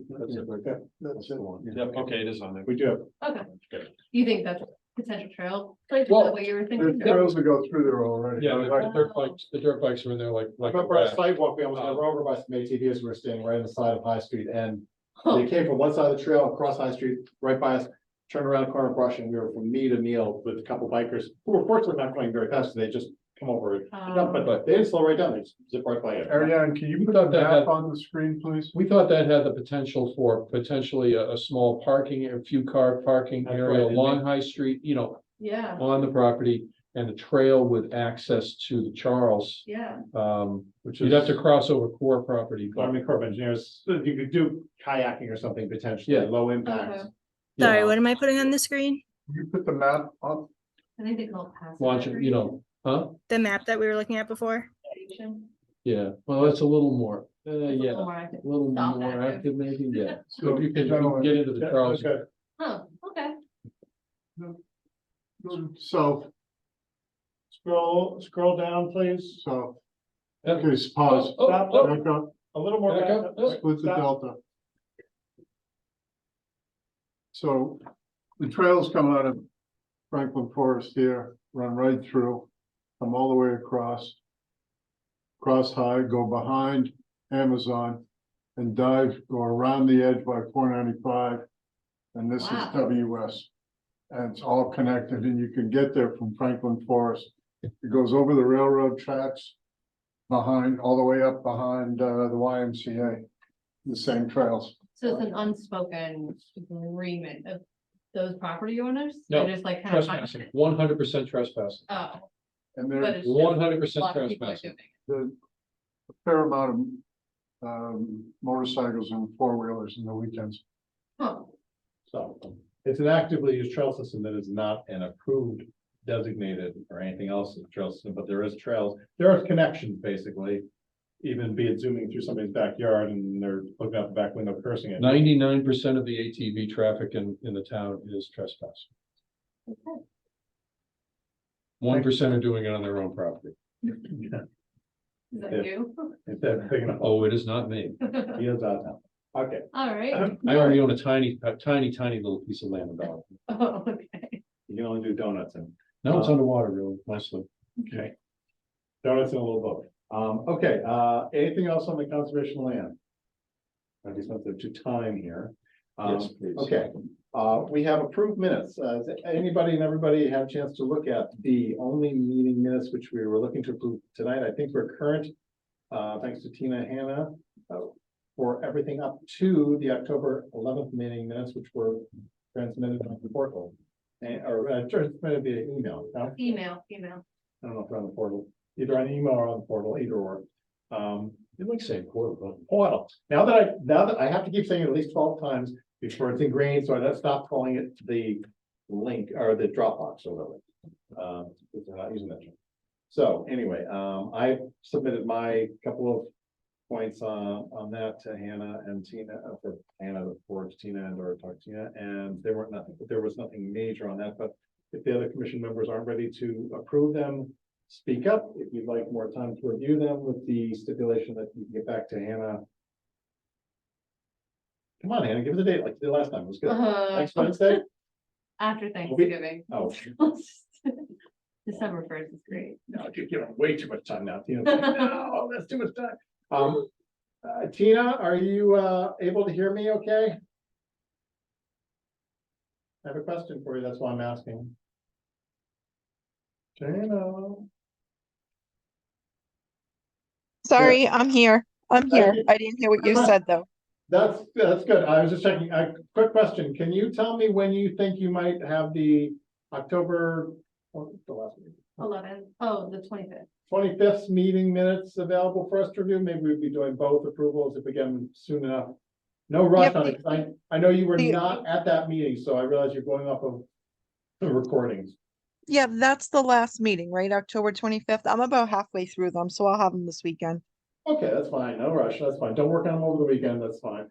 right there. that's That's the it. one. Yep, okay, it is on there. We do have, Okay. You think that's potential trail place, is Well, that what you were There's thinking? trails that go through there already. Yeah, the dirt bikes are in there like I a remember a raft. sidewalk, we almost got run over by some ATVs, we were standing right on the side of High Street, and Huh. they came from one side of the trail, across High Street, right by us, turned around the corner of Brush, and we were from me to Neil with a couple bikers, who were fortunately not going very fast, so they just come over. But they didn't slow right down, they just zip right by it. Ariane, can you We put the thought that map had- on the screen, please? We thought that had the potential for potentially a small parking, a few car parking That's area right, and along High Street, you know, Yeah, on the property. And a trail with access to the Charles, yeah. Which you'd have to cross over core property. but- Army Corps of Engineers, so you could do kayaking or something potentially, Yeah. low impact. Okay. Sorry, Yeah. what am I putting on the screen? Can you put the map up? I think they call it passive. Launch it, you know, huh? The map that we were looking at before? recreation. Yeah, well, that's a little more, It's a little yeah, more active. a little Soft more active. active maybe, yeah. So So, if you can gentlemen, get into the Yeah, Charles. okay. Oh, okay. South, Scroll down, please. south. Yep. Okay, pause. Oh, Stop, oh, Back up, A little more. Back up. Oh, split the Stop. delta. So the trails come out of Franklin Forest here, run right through, come all the way across. Cross high, go behind Amazon and dive, go around the edge by 495. And this is Wow. WS. And it's all connected and you can get there from Franklin Forest. It goes over the railroad tracks. Behind, all the way up behind the YMCA, the same trails. So it's an unspoken agreement of those property owners? No, They're just like kind of. Trespassing, 100% trespassing, Oh, And but there's it's just 100% a lot of people are trespassing. doing it. a fair amount of motorcycles and four-wheelers in the weekends. Huh. So it's an actively used trail system that is not an approved designated or anything else in trail system, but there is trails, there are connections basically. Even be it zooming through somebody's backyard and they're looking out the back window cursing at you. 99% of the ATV traffic in the town is trespassing. Okay. 1% are doing it on their own property. Is Yeah. that you? If they're big enough. Oh, it is not me. He is out now. Okay. All right. I already own a tiny little piece of land in Bellingham. Oh, okay. You can only do donuts and, No, it's underwater really, mostly. okay. Donuts in a little boat. Okay, anything else on the conservation land? I just want to time here. Yes, please. Okay, we have approved minutes. Has anybody and everybody had a chance to look at the only meeting minutes which we were looking to approve tonight? I think we're current, thanks to Tina and Hannah, for everything up to the October 11th meeting minutes, which were transmitted on the portal. Or transmitted via email. No? Email. I don't know if they're on the portal, either on email or on the portal, either or. You like saying portal, don't you? Portal. Now that I have to keep saying it at least 12 times before it's ingrained, so I gotta stop calling it the link or the Dropbox or whatever. Because they're not using that term. So anyway, I submitted my couple of points on that to Hannah and Tina, for Hannah, for Tina and or talk to Tina, and there was nothing major on that, but if the other commission members aren't ready to approve them, speak up. If you'd like more time to review them with the stipulation that you can get back to Hannah. Come on, Hannah, give us a date like the last time. It was good. Next Wednesday? After Thanksgiving. Oh, December 1st is great. no, you're giving way too much time now. Tina. No, that's too much time. Tina, are you able to hear me okay? I have a question for you. That's why I'm asking. Tina. Sorry, I'm here. I'm Thank here. you. I didn't hear what you said, though. That's good. I was just checking. Quick question. Can you tell me when you think you might have the October, what's the last meeting? 11. Oh, the 25th. 25th meeting minutes available for us to review? Maybe we'd be doing both approvals if again soon enough. No rush Yep, on it. 'Cause I know you were the- not at that meeting, so I realize you're going off of the recordings. Yeah, that's the last meeting, right? October 25th. I'm about halfway through them, so I'll have them this weekend. Okay, that's fine. No rush. That's fine. Don't work on them over the weekend. That's fine.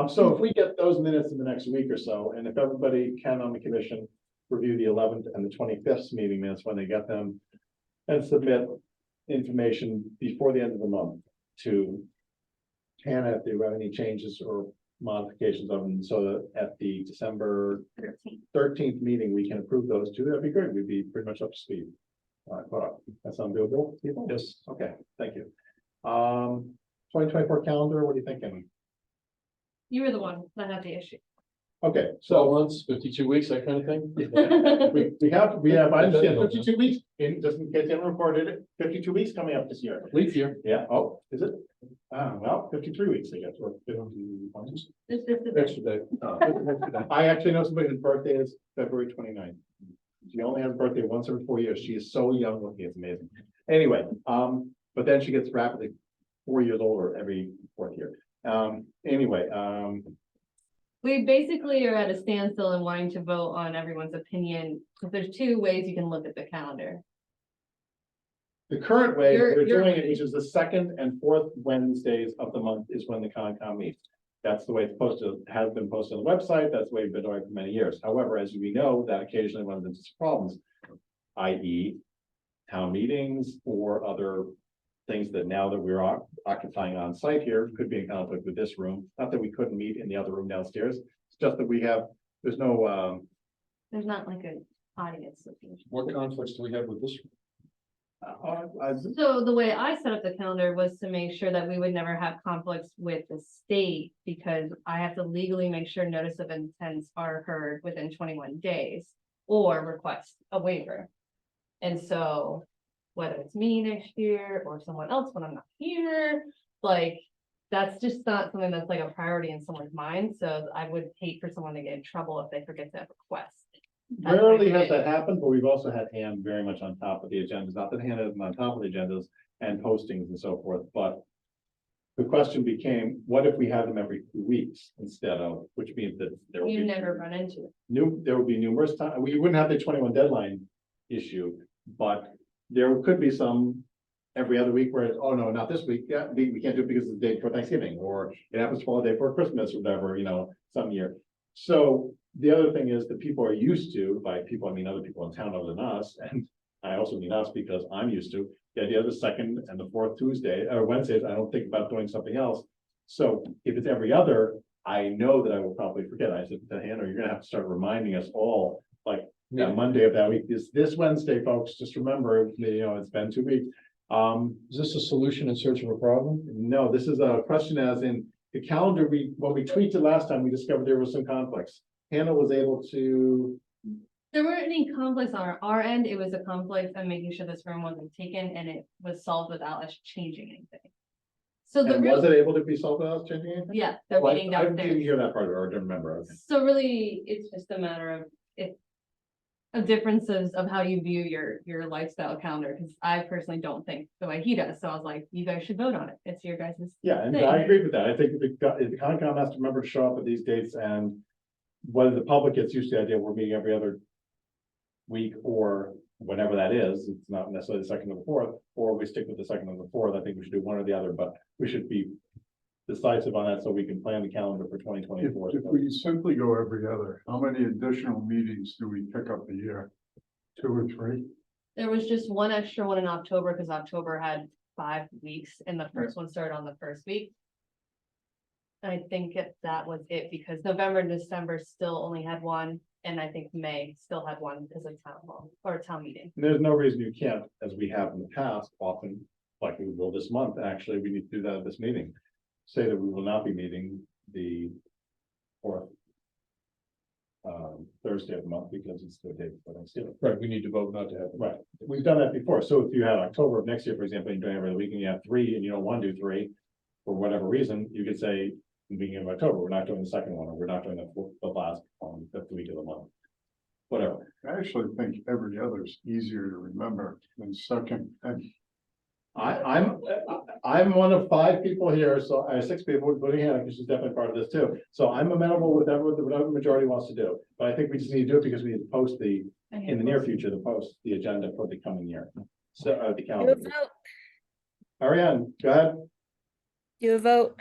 So if we get those minutes in the next week or so, and if everybody can on the commission review the 11th and the 25th meeting minutes when they get them and submit information before the end of the month to Hannah if there are any changes or modifications of them, so that at the December 13th. 13th meeting, we can approve those two. That'd be great. We'd be pretty much up to speed. Caught up. That sound doable, people? Yes. Okay, thank you. 2024 calendar, what are you thinking? You were the one that had the issue. Okay, 12 so months, 52 weeks, that kind of thing? I understand 52 weeks, in just in case anyone reported it, 52 weeks coming up this year. Leap year. Yeah, oh, is it? Well, 53 weeks, I guess, or 51. Extra day. I actually know somebody whose birthday is February 29th. She only has a birthday once every 4 years. She is so young looking, it's amazing. Anyway, but then she gets rapidly 4 years older every fourth year. Anyway, We basically are at a standstill and wanting to vote on everyone's opinion, because there's two ways you can look at the calendar. the current way You're- we're you're- doing it, which is the second and fourth Wednesdays of the month, is when the Concom meets. That's the way it's posted, has been posted on the website. That's the way it's been doing it for many years. However, as we know, that occasionally runs into some problems, i.e. town meetings or other things that now that we're occupying on site here could be in conflict with this room. Not that we couldn't meet in the other room downstairs. It's just that there's no, There's not like an audience. What conflicts do we have with this? So the way I set up the calendar was to make sure that we would never have conflicts with the state, because I have to legally make sure notice of intents are heard within 21 days or request a waiver. And so whether it's me next year or someone else when I'm not here, like, that's just not something that's like a priority in someone's mind. So I would hate for someone to get in trouble if they forget to request. That's rarely my has way. that happened, but we've also had Ann very much on top of the agendas. Not that Hannah isn't on top of the agendas and postings and so forth, but the question became, what if we had them every 2 weeks instead of, which means that there will You be never run into it. there would be numerous times, we wouldn't have the 21 deadline issue, but there could be some every other week where it's, oh, no, not this week. Yeah, we can't do it because it's the day before Thanksgiving, or it happens to fall the day before Christmas or whatever, some year. So the other thing is that people are used to, by people, I mean other people in town other than us, and I also mean us because I'm used to the idea of the second and the fourth Tuesday or Wednesdays. I don't think about doing something else. So if it's every other, I know that I will probably forget. I said to Hannah, you're gonna have to start reminding us all, like, that Monday of that week is this Wednesday, folks. Just remember, it's been 2 weeks. Is this a solution in search of a problem? No, this is a question as in the calendar. When we tweaked it last time, we discovered there was some conflicts. Hannah was able to, There weren't any conflicts on our end. It was a conflict of making sure this room wasn't taken, and it was solved without us changing anything. So the and real, was it able to be solved without changing anything? yeah, they're Oh, meeting I didn't downstairs. hear that part, or I didn't remember. Okay. So really, it's just a matter of differences of how you view your lifestyle calendar, because I personally don't think the way he does. So I was like, you guys should vote on it. It's your guys'. Yeah, and thing. I agree with that. I think the Concom has to remember to show up at these dates, and whether the public gets used to the idea we're meeting every other week or whenever that is, it's not necessarily the second or the fourth, or we stick with the second or the fourth. I think we should do one or the other, but we should be decisive on that so we can plan the calendar for 2024. If we simply go every other, how many additional meetings do we pick up a year? 2 or 3? There was just one extra one in October, because October had 5 weeks and the first one started on the first week. I think that was it, because November and December still only had one, and I think May still had one because of town hall or town meeting. There's no reason you can't, as we have in the past, often, like we will this month, actually, we need to do that at this meeting. Say that we will not be meeting the fourth Thursday of the month because it's the day before Thanksgiving. Right, we need to vote not to have. Right, we've done that before. So if you had October of next year, for example, you're doing every other week and you have 3 and you don't want to do 3 for whatever reason, you could say in the beginning of October, we're not doing the second one, or we're not doing the last fifth week of the month. Whatever. I actually think every other is easier to remember than second. And I'm one of 5 people here, so I have 6 people, including Hannah, because she's definitely part of this too. So I'm amenable with whatever the majority wants to do, but I think we just need to do it because we need to post in the near future, to post the agenda for the coming year. So the Do calendar. a vote. Ariane, go ahead. Do a vote.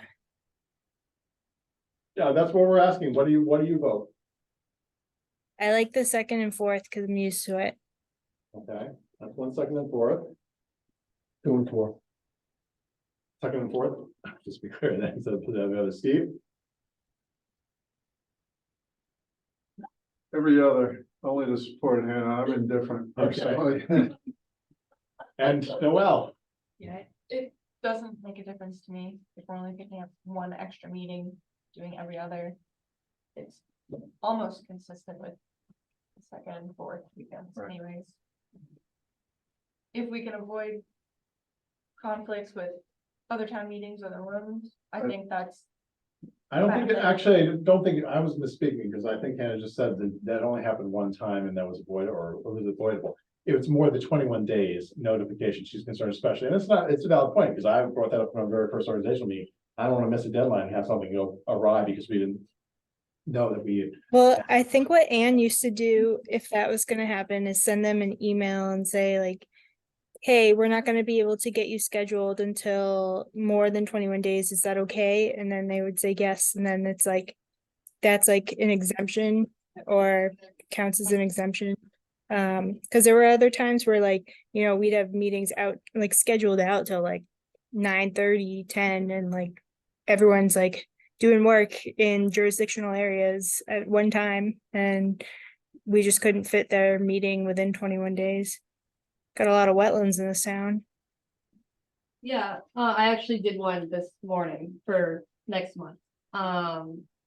Yeah, that's what we're asking. What do you vote? I like the second and fourth because I'm used to it. Okay, that's 1 second and fourth. 2 and 4. Second and fourth, just be clear, then, so the other Steve, Every other, only to support Hannah, I'm indifferent personally. And Noel, Yeah, it doesn't make a difference to me if we're only picking up one extra meeting, doing every other. It's almost consistent with the second and fourth weekends Right. anyways. If we can avoid conflicts with other town meetings or the rooms, I Right. think that's, I don't think, actually, I don't think, I was misspeaking, because I think Hannah just said that that only happened one time and that was avoidable, or was avoidable. If it's more than 21 days notification, she's concerned especially, and it's a valid point, because I brought that up from our very first organizational meeting. I don't want to miss a deadline and have something go awry because we didn't know that we. Well, I think what Anne used to do, if that was gonna happen, is send them an email and say like, hey, we're not gonna be able to get you scheduled until more than 21 days. Is that okay? And then they would say yes, and then it's like, that's like an exemption or counts as an exemption. Because there were other times where like, we'd have meetings out, like scheduled out till like 9:30, 10, and like everyone's like doing work in jurisdictional areas at one time, and we just couldn't fit their meeting within 21 days. Got a lot of wetlands in this town. Yeah, I actually did one this morning for next month.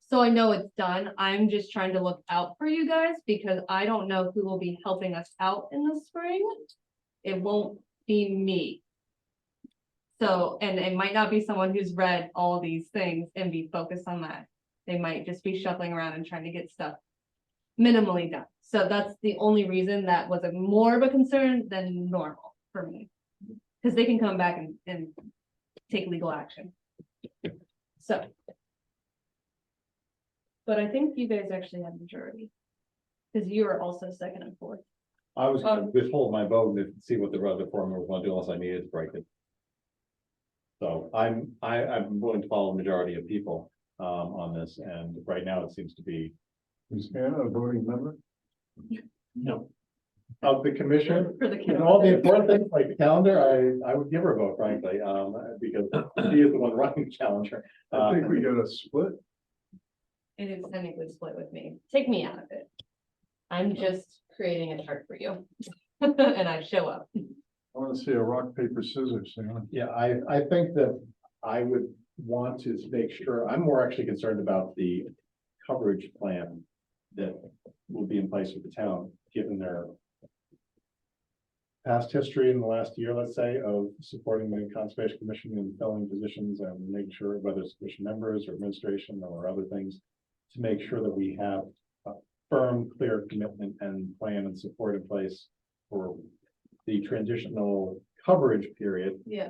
So I know it's done. I'm just trying to look out for you guys because I don't know who will be helping us out in the spring. It won't be me. So, and it might not be someone who's read all these things and be focused on that. They might just be shuffling around and trying to get stuff minimally done. So that's the only reason that was more of a concern than normal for me. Because they can come back and take legal action. So. But I think you guys actually have majority. Because you are also second and fourth. I was gonna withhold my vote and see what the other forum was gonna do unless I needed to break it. So I'm willing to follow the majority of people on this, and right now it seems to be. Is Hannah a voting member? No. Of the commission, For the and all the important things like the calendar, I would give her a vote, frankly, because she is the one running the calendar. I think we got a split. It is technically split with me. Take me out of it. I'm just creating a chart for you. And I show up. I want to see a rock, paper, scissors, you know? Yeah, I think that I would want to make sure, I'm more actually concerned about the coverage plan that will be in place with the town, given their past history in the last year, let's say, of supporting the Conservation Commission in filling positions and making sure whether it's commission members or administration or other things, to make sure that we have a firm, clear commitment and plan and support in place for the transitional coverage period. Yeah.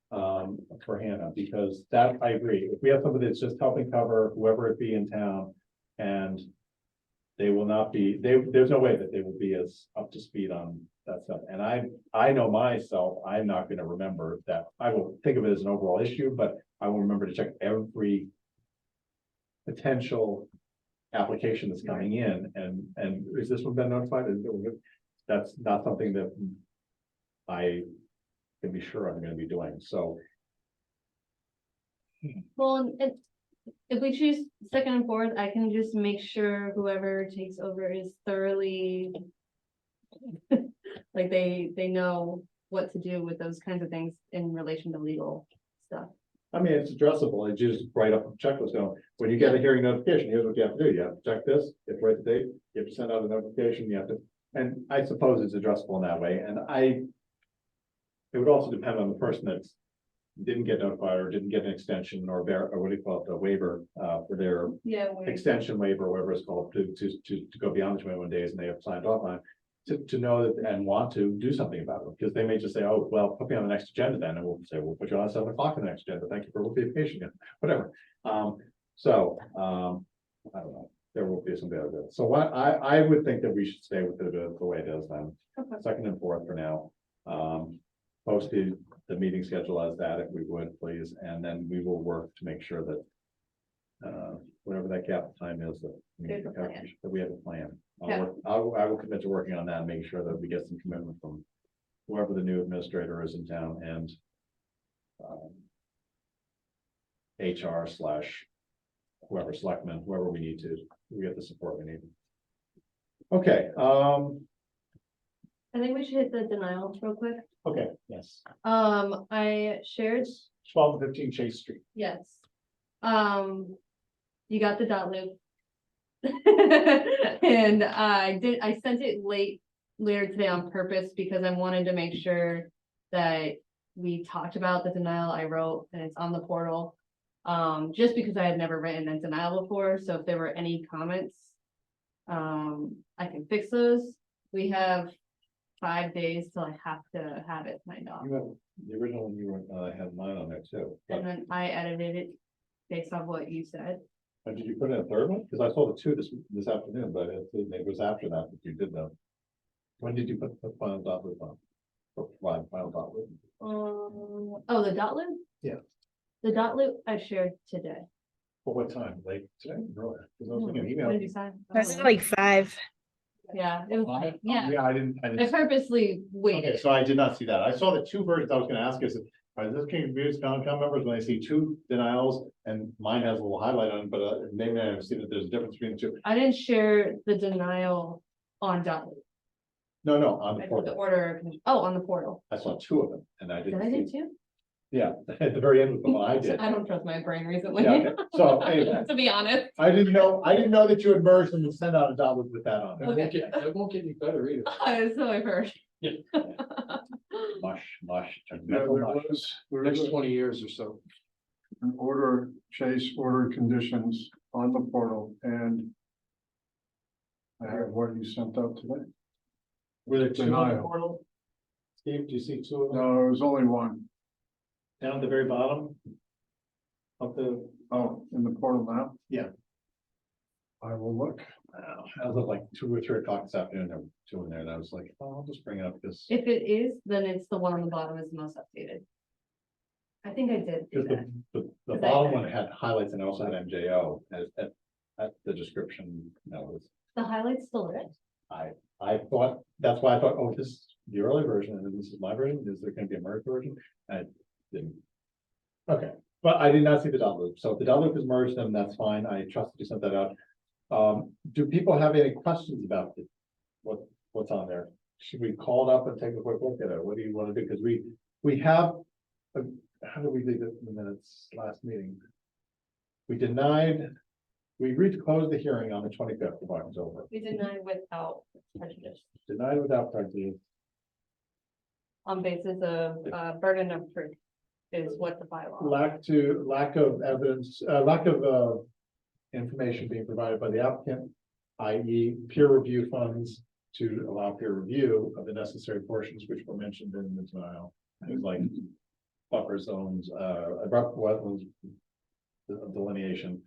For Hannah, because that, I agree, if we have somebody that's just helping cover whoever it be in town, and they will not be, there's no way that they will be as up to speed on that stuff. And I know myself, I'm not gonna remember that. I will think of it as an overall issue, but I will remember to check every potential application that's coming in, and is this one been notified? That's not something that I can be sure I'm gonna be doing, so. Well, and if we choose second and fourth, I can just make sure whoever takes over is thoroughly. Like they know what to do with those kinds of things in relation to legal stuff. I mean, it's addressable, you just write up a checklist going, when you get a hearing notification, here's what you have to do, you have to check this, you have to write the date, you have to send out a notification, you have to, and I suppose it's addressable in that way, and it would also depend on the person that didn't get notified or didn't get an extension or what do you call it, a waiver, for their Yeah. extension waiver, or whatever it's called, to go beyond the 21 days and they have signed off on it. To know that and want to do something about it, because they may just say, oh, well, put me on the next agenda then, and we'll say, we'll put you on 7 o'clock on the next agenda, thank you for vacation, whatever. I don't know, there will be some other. So what I would think that we should stay with the way it is then, Okay. second and fourth for now. Post the meeting schedule as that, if we would, please, and then we will work to make sure that whatever that gap time is, that There's a plan. we have a plan. Yeah. I will commit to working on that and making sure that we get some commitment from whoever the new administrator is in town and HR / whoever, selectmen, whoever we need to, we get the support we need. Okay, I think we should hit the denial real quick. Okay, yes, I shared, 12 and 15 Chase Street. yes. You got the dot loop. And I sent it later today on purpose because I wanted to make sure that we talked about the denial I wrote and it's on the portal. Just because I had never written a denial before, so if there were any comments, I can fix those. We have 5 days till I have to have it signed off. You have, the original one you were, had mine on there too. And then I edited it based on what you said. Did you put in a third one? Because I saw the two this afternoon, but it was after that you did them. When did you put the final dot loop on? Or final dot loop? Oh, the dot loop? Yeah. The dot loop I shared today. For what time? Late today? Earlier? Because I was thinking When email. did you sign? This is like 5. Yeah, it was, Five? yeah, Yeah, I didn't. I purposely Okay, waited. so I did not see that. I saw the two versions. I was gonna ask is, are this confused council members when I see two denials and mine has a little highlight on it, but maybe I haven't seen that there's a difference between the two. I didn't share the denial on dot loop. No, on the I put the portal. order, on the portal. I saw two of them and I Did didn't I do see. two? Yeah, at the very end was the one I did. I don't trust my brain recently, Yeah, okay. So anyway, to be honest. I didn't know that you had merged them and sent out a dot loop with that on it. Okay. It won't get any better either. So I've heard. Mush. Yeah, Mental there mush. was Next 20 years or so. an Chase order conditions on the portal and I have what you sent out today. Were there two on the Denial. portal? Steve, do you see two of them No, it was only one. down at the very bottom? Of the, Oh, in the portal now? Yeah. I will look. I was at like 2 or 3 o'clock this afternoon, there were two in there, and I was like, oh, I'll just bring it up because. If it is, then it's the one on the bottom is the most updated. I think I did do Because that. the Is that- bottom one had highlights and it also had MJO at the description, was, The highlights still there. I thought, that's why I thought, oh, this is the early version and then this is my version, is there gonna be a merged version? I didn't. Okay, but I did not see the dot loop, so if the dot loop is merged, then that's fine, I trust you sent that out. Do people have any questions about it? What's on there? Should we call it up and take a quick look at it? What do you wanna do? Because we have, how do we leave it in the minutes last meeting? We agreed to close the hearing on the 25th of October. We denied without prejudice Denied without prejudice. on basis of burden of proof is what the bylaw. Lack of evidence, lack of information being provided by the applicant, i.e. peer review funds to allow peer review of the necessary portions which were mentioned in the denial. Things like buffer zones, abrupt wetlands delineation,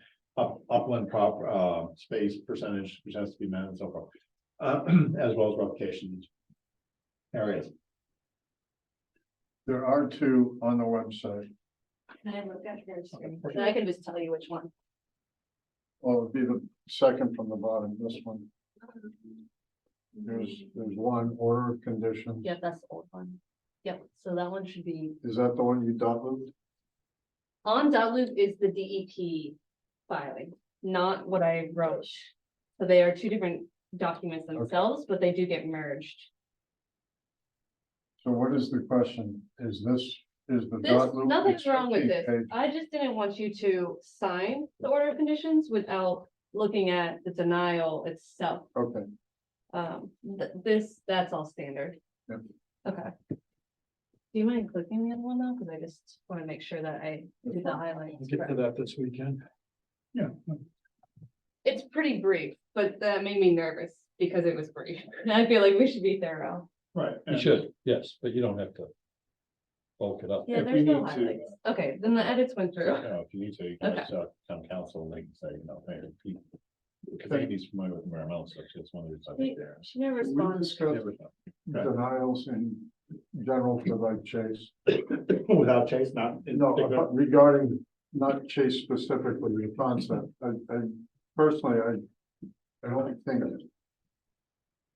upland space percentage, which has to be met and so forth. As well as replication areas. There are two on the website. Can I look at yours? Then I can just tell you which one. Well, it'd be the second from the bottom, this one. There's one order of conditions. Yep, that's the old one. Yep, so that one should be, Is that the one you dot looped? on dot loop is the DEP filing, not what I wrote. So they are two different documents themselves, but they do get merged. So what is the question? Is the This, dot loop? nothing's It's wrong with 15 this. pages. I just didn't want you to sign the order of conditions without looking at the denial itself. Okay, That's all standard. Yep. Okay. Do you mind clicking the other one though? Cause I just want to make sure that I do the highlights. We'll get to that this weekend. Yeah. It's pretty brief, but that made me nervous because it was brief. And I feel like we should be thorough. Right. You should, yes, but you don't have to bulk it up. Yeah, If we there's no need to- highlights. Okay, then the edits went through. If you need to, you can just town council, they can say, hey, because I think he's familiar with environmental stuff, so it's one of the subject areas. She never we responds. discussed Right. denials in general for like Chase. Without Chase, not. in No, particular? regarding not Chase specifically, the concept, I personally, I don't think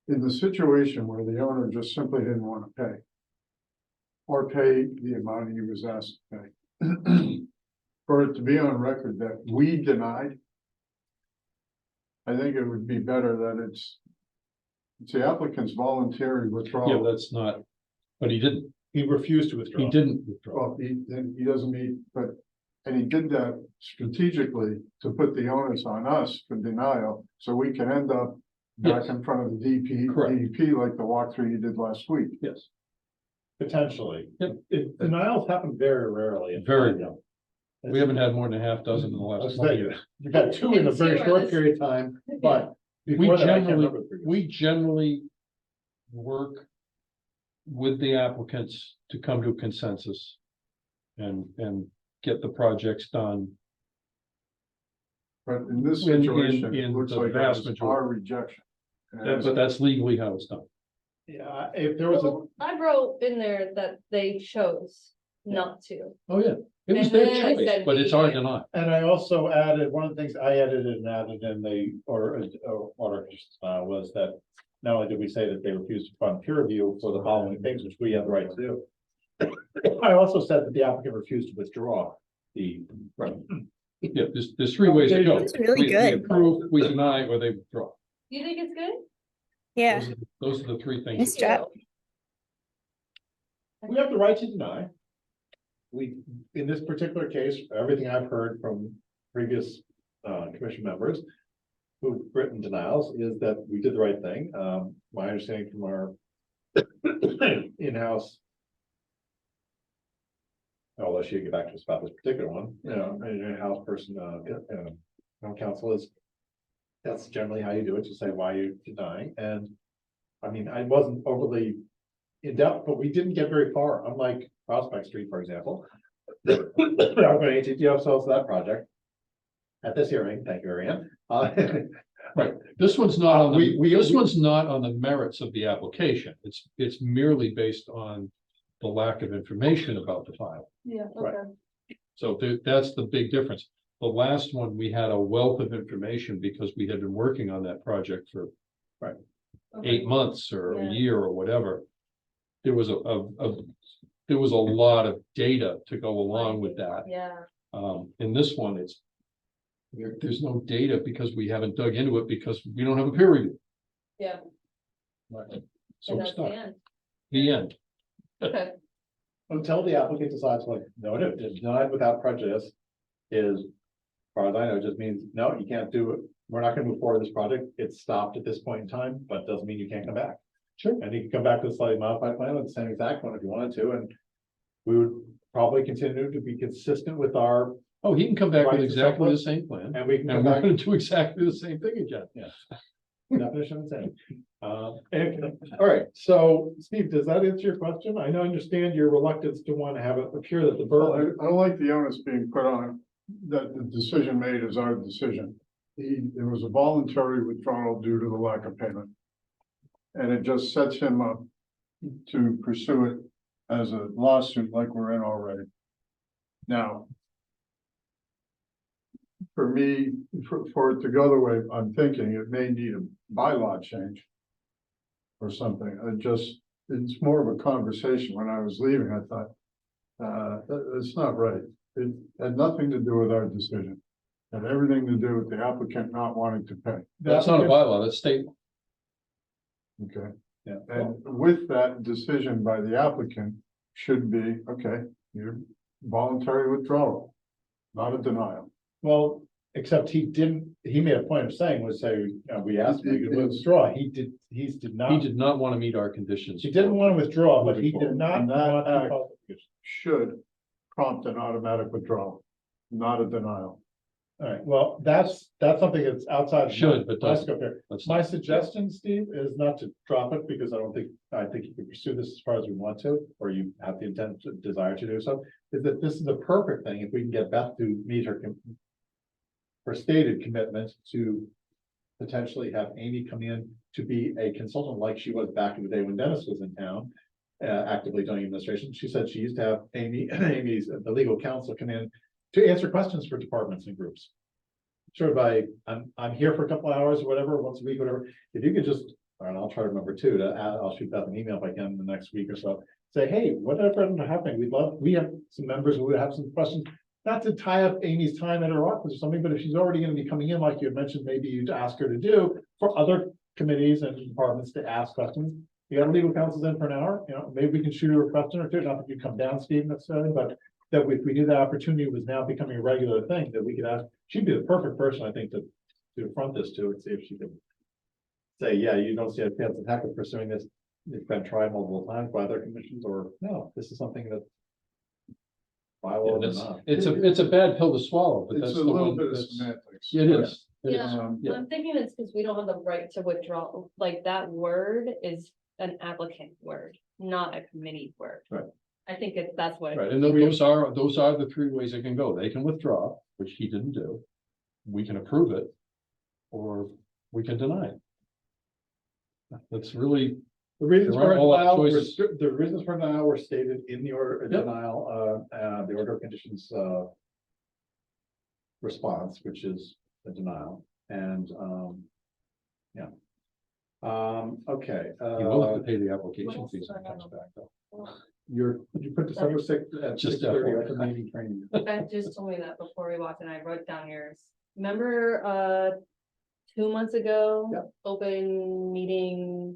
in the situation where the owner just simply didn't want to pay or pay the amount he was asked to pay, for it to be on record that we denied, I think it would be better that it's It's the applicant's voluntary Yeah, withdrawal. that's not, but he didn't, He refused to withdraw. he didn't withdraw. Well, he doesn't meet, but, and he did that strategically to put the onus on us for denial, so we can end up back Yes. in front of the Correct. DEP like the walkthrough you did last week. Yes, Potentially. Yep. Denials happen very rarely. in Very Florida. we haven't had more than a half dozen in the I was last 20 saying, years. you've had two in a And very two are short this- period of time, but We before that, I can't generally, remember. the previous. we generally work with the applicants to come to a consensus and get the projects done. But in this In- situation, it in looks the like that vast was majority. our rejection. And But that's legally how it's done. Yeah, if there was a, Well, I wrote in there that they chose not to. Oh, yeah, it was And their then I choice, said but we it's our did. denial. and I also added, one of the things I edited and added in the order, was that not only did we say that they refused to fund peer review for the following things, which we have the right to do. I also said that the applicant refused to withdraw the. Right. Yeah, there's three ways to go. That's really We good. approve, we deny, or they withdraw. You think it's good? Yeah, Those are the three things. nice job. We have the right to deny. We, in this particular case, everything I've heard from previous commission members who've written denials is that we did the right thing. My understanding from our in-house, although she'll get back to us about this particular one, you know, an in-house person, counsel is, that's generally how you do it, to say why you're denying. And I mean, I wasn't overly in depth, but we didn't get very far, unlike Prospect Street, for example. We're not going to ATT ourselves for that project. At this hearing, thank you, Ariane. Right, this one's not on the, we- this we- one's not on the merits of the application. It's merely based on the lack of information about the file. Yeah, Right. So that's the big difference. The last one, we had a wealth of information because we had been working on that project for 8 months or a Yeah. year or whatever. There was there was a lot of data to go along with that. Yeah, In this one, there's no data because we haven't dug into it because we don't have a peer review. yeah, So and it's that's the stuck. end. The end. Okay, Until the applicant decides, like, no, denied without prejudice is, as far as I know, just means, no, you can't do it. We're not gonna move forward with this project. It's stopped at this point in time, but doesn't mean you can't come back. Sure. And you can come back to the slightly modified plan with the same exact one if you wanted to, and we would probably continue to be consistent with our, Oh, he can come back with Right, exactly the so- same plan. and we can And come we're back. gonna do exactly the same thing again. Definition of insanity. And- all right, so Steve, does that answer your question? I know, I understand your reluctance to want to have it appear that the Well, I borough. I don't like the onus being put on, that the decision made is our decision. It was a voluntary withdrawal due to the lack of payment. And it just sets him up to pursue it as a lawsuit like we're in already. Now, for me, for it to go the way I'm thinking, it may need a bylaw change or something. It's more of a conversation. When I was leaving, I thought, it's not right. It had nothing to do with our decision. It had everything to do with the applicant not wanting to pay. That's not a bylaw, that's state. law. Okay, Yeah, and with that decision by the applicant should be, okay, your voluntary withdrawal, not a denial. well, except he made a point of saying, we asked him to withdraw. He did He not, did not want to meet our conditions. he didn't want to withdraw, but he Moving did not forward. And that want to act- call it. Should prompt an automatic withdrawal, not a denial. All right, well, that's something that's outside. of Should, but my doesn't. scope here. That's My not- suggestion, Steve, is not to drop it because I think you can pursue this as far as we want to, or you have the intent, desire to do so. Is that this is the perfect thing if we can get Beth to meet her stated commitment to potentially have Amy come in to be a consultant like she was back in the day when Dennis was in town, actively doing administration. She said she used to have the legal counsel come in to answer questions for departments and groups. Sure, I'm here for a couple hours or whatever, once a week, whatever. If you could just, and I'll try to remember too, I'll shoot Beth an email if I can in the next week or so. Say, hey, whatever ended up happening, we have some members who would have some questions. Not to tie up Amy's time at her office or something, but if she's already gonna be coming in, like you had mentioned, maybe you'd ask her to do for other committees and departments to ask questions. You got legal counsels in for an hour, maybe we can shoot her a question or two, not that you come down, Steve, necessarily, but that if we knew that opportunity was now becoming a regular thing, that we could ask, she'd be the perfect person, I think, to front this to and see if she could say, yeah, you don't see a chance of heck of pursuing this. It's been tried multiple times by other commissions, or no, this is something that bylaws or not. It's a bad pill to swallow, but It's that's a the little one bit of that's. semantics. It is. It is. Yeah. Yeah. I'm thinking it's because we don't have the right to withdraw, like that word is an applicant word, not a committee word. Right. I think that's what. Right, and those are the three ways it can go. They can withdraw, which he didn't do. We can approve it. Or we can deny it. That's really, The reasons There are for all denial, choices. the reasons for denial were stated in the order, Yep. denial, the order of conditions, response, which is a denial, and, yeah. Okay, you will have to pay the application else fees do I when it comes have? back though. you put December sixth at Just 6:30 FYI. open meeting training. Beth just told me that before we walked in, I wrote down yours. Remember, 2 months ago? Yep. Open meeting,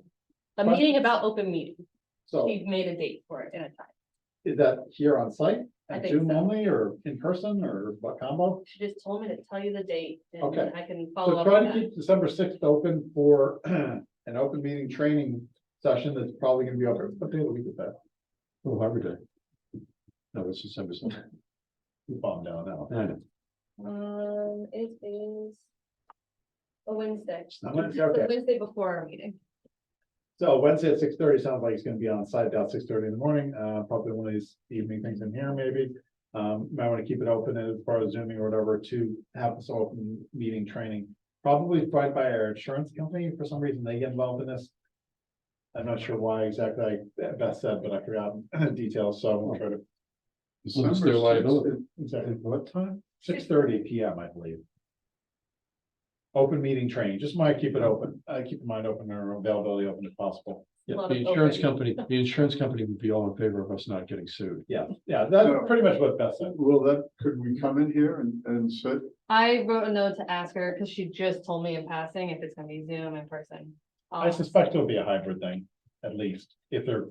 a Question. meeting about open meeting. So She made a date for it in a time. is that here on site, I at think Zoom so. only, or in person, or what combo? She just told me to tell you the date and Okay. I can follow So up try on to that. keep December sixth open for an open meeting training session that's probably gonna be open, what day of the week is that? Oh, Harbor Day. No, it's December 2nd. We bomb down now. I know. It is a Wednesday. Not Wednesday, The okay. Wednesday before our meeting. So Wednesday at 6:30 sounds like it's gonna be on site about 6:30 in the morning, probably one of these evening things in here, maybe. Might want to keep it open as far as zooming or whatever to have this open meeting training. Probably provided by our insurance company, for some reason they get involved in this. I'm not sure why exactly, like Beth said, but I forgot details, so I'm gonna try to. Well, it's their liability. Exactly, At what time? 6:30 PM, I believe. Open meeting training, just might keep it open, keep the mind open or availability open if possible. Yeah, Lot the of insurance open. company would be all in favor of us not getting sued. Yeah, that's No. pretty much what Beth said. Well, could we come in here and sit? I wrote a note to ask her because she just told me in passing if it's gonna be Zoom in person. I suspect it'll be a hybrid thing, at least, if they're,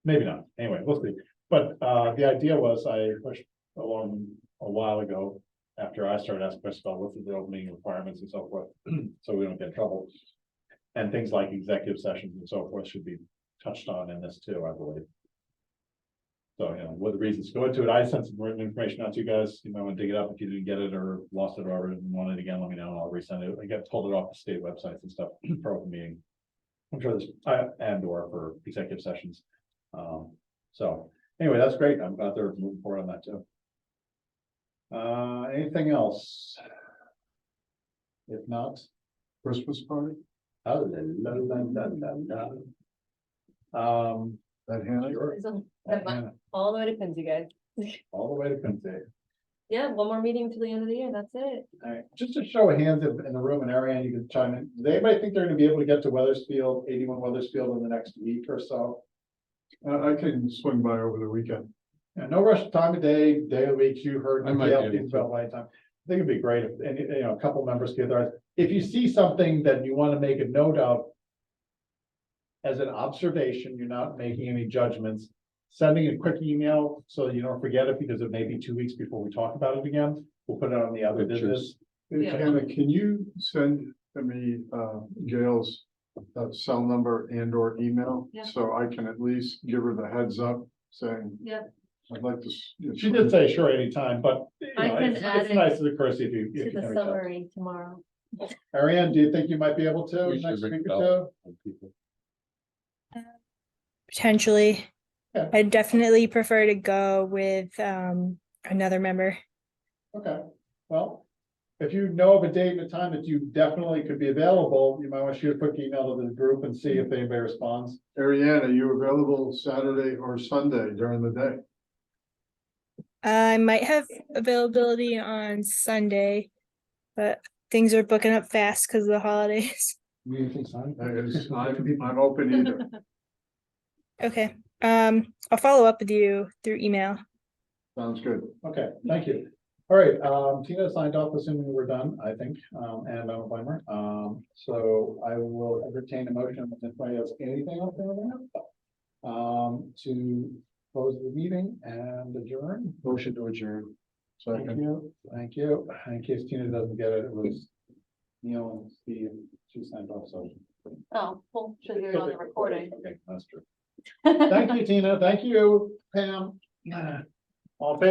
maybe not, anyway, we'll see. But, the idea was I pushed along a while ago, after I started asking questions about what's the opening requirements and so forth, so we don't get in trouble. And things like executive sessions and so forth should be touched on in this too, I believe. So, what the reasons go into it, I sent some written information out to you guys, and dig it up if you didn't get it or lost it or want it again, let me know, and I'll resend it. I got pulled it off the state websites and stuff for open meeting. I'm sure there's, and or for executive sessions. So anyway, that's great. I'm glad they're moving forward on that too. Anything else? If not, Christmas party? oh, la, la, la, la, la. That Hannah? Sure. Yeah, All the way to Quincy, guys. all the way to Quincy. Yeah, one more meeting till the end of the year, that's it. All right, just to show of hands in the room and Ariane, you can chime in. Does anybody think they're gonna be able to get to Weathersfield, 81 Weathersfield in the next week or so? I can swing by over the weekend. And no rush, time of day, day of the week, you heard. I might be Gail able speak to. about light time. I think it'd be great if, any a couple members get there. If you see something that you want to make a note of as an observation, you're not making any judgments, sending a quick email so that you don't forget it because it may be 2 weeks before we talk about it again. We'll put it on the other Pictures. business. Yeah. Hannah, can you send me Gail's cell number and or email? Yeah. So I can at least give her the heads up saying, Yeah, I'd like to. She did say sure anytime, but I can add it's it nice as a courtesy if you. to if you the can reach out. summary tomorrow. Ariane, do you think you might be able to We should next ring week the or bell two? on people. Potentially. Yeah. I'd definitely prefer to go with another member. Okay, well, if you know of a date and a time that you definitely could be available, you might want to shoot a quick email to the group and see if anybody responds. Ariane, are you available Saturday or Sunday during the day? I might have availability on Sunday, but things are booking up fast because of the holidays. I'm open either. Okay. I'll follow up with you through email. Sounds good. Okay, thank you. All right, Tina signed off, assuming we're done, I think, and I'm a timer. So I will entertain a motion if anybody has anything else they want to close the meeting and adjourn. Motion to adjourn. Thank you, thank you. In case Tina doesn't get it, it was Neil and Steve, she signed off, so. Oh, well, should do it on the recording. Okay, that's true. Thank you, Tina. Thank you, Pam. All in favor?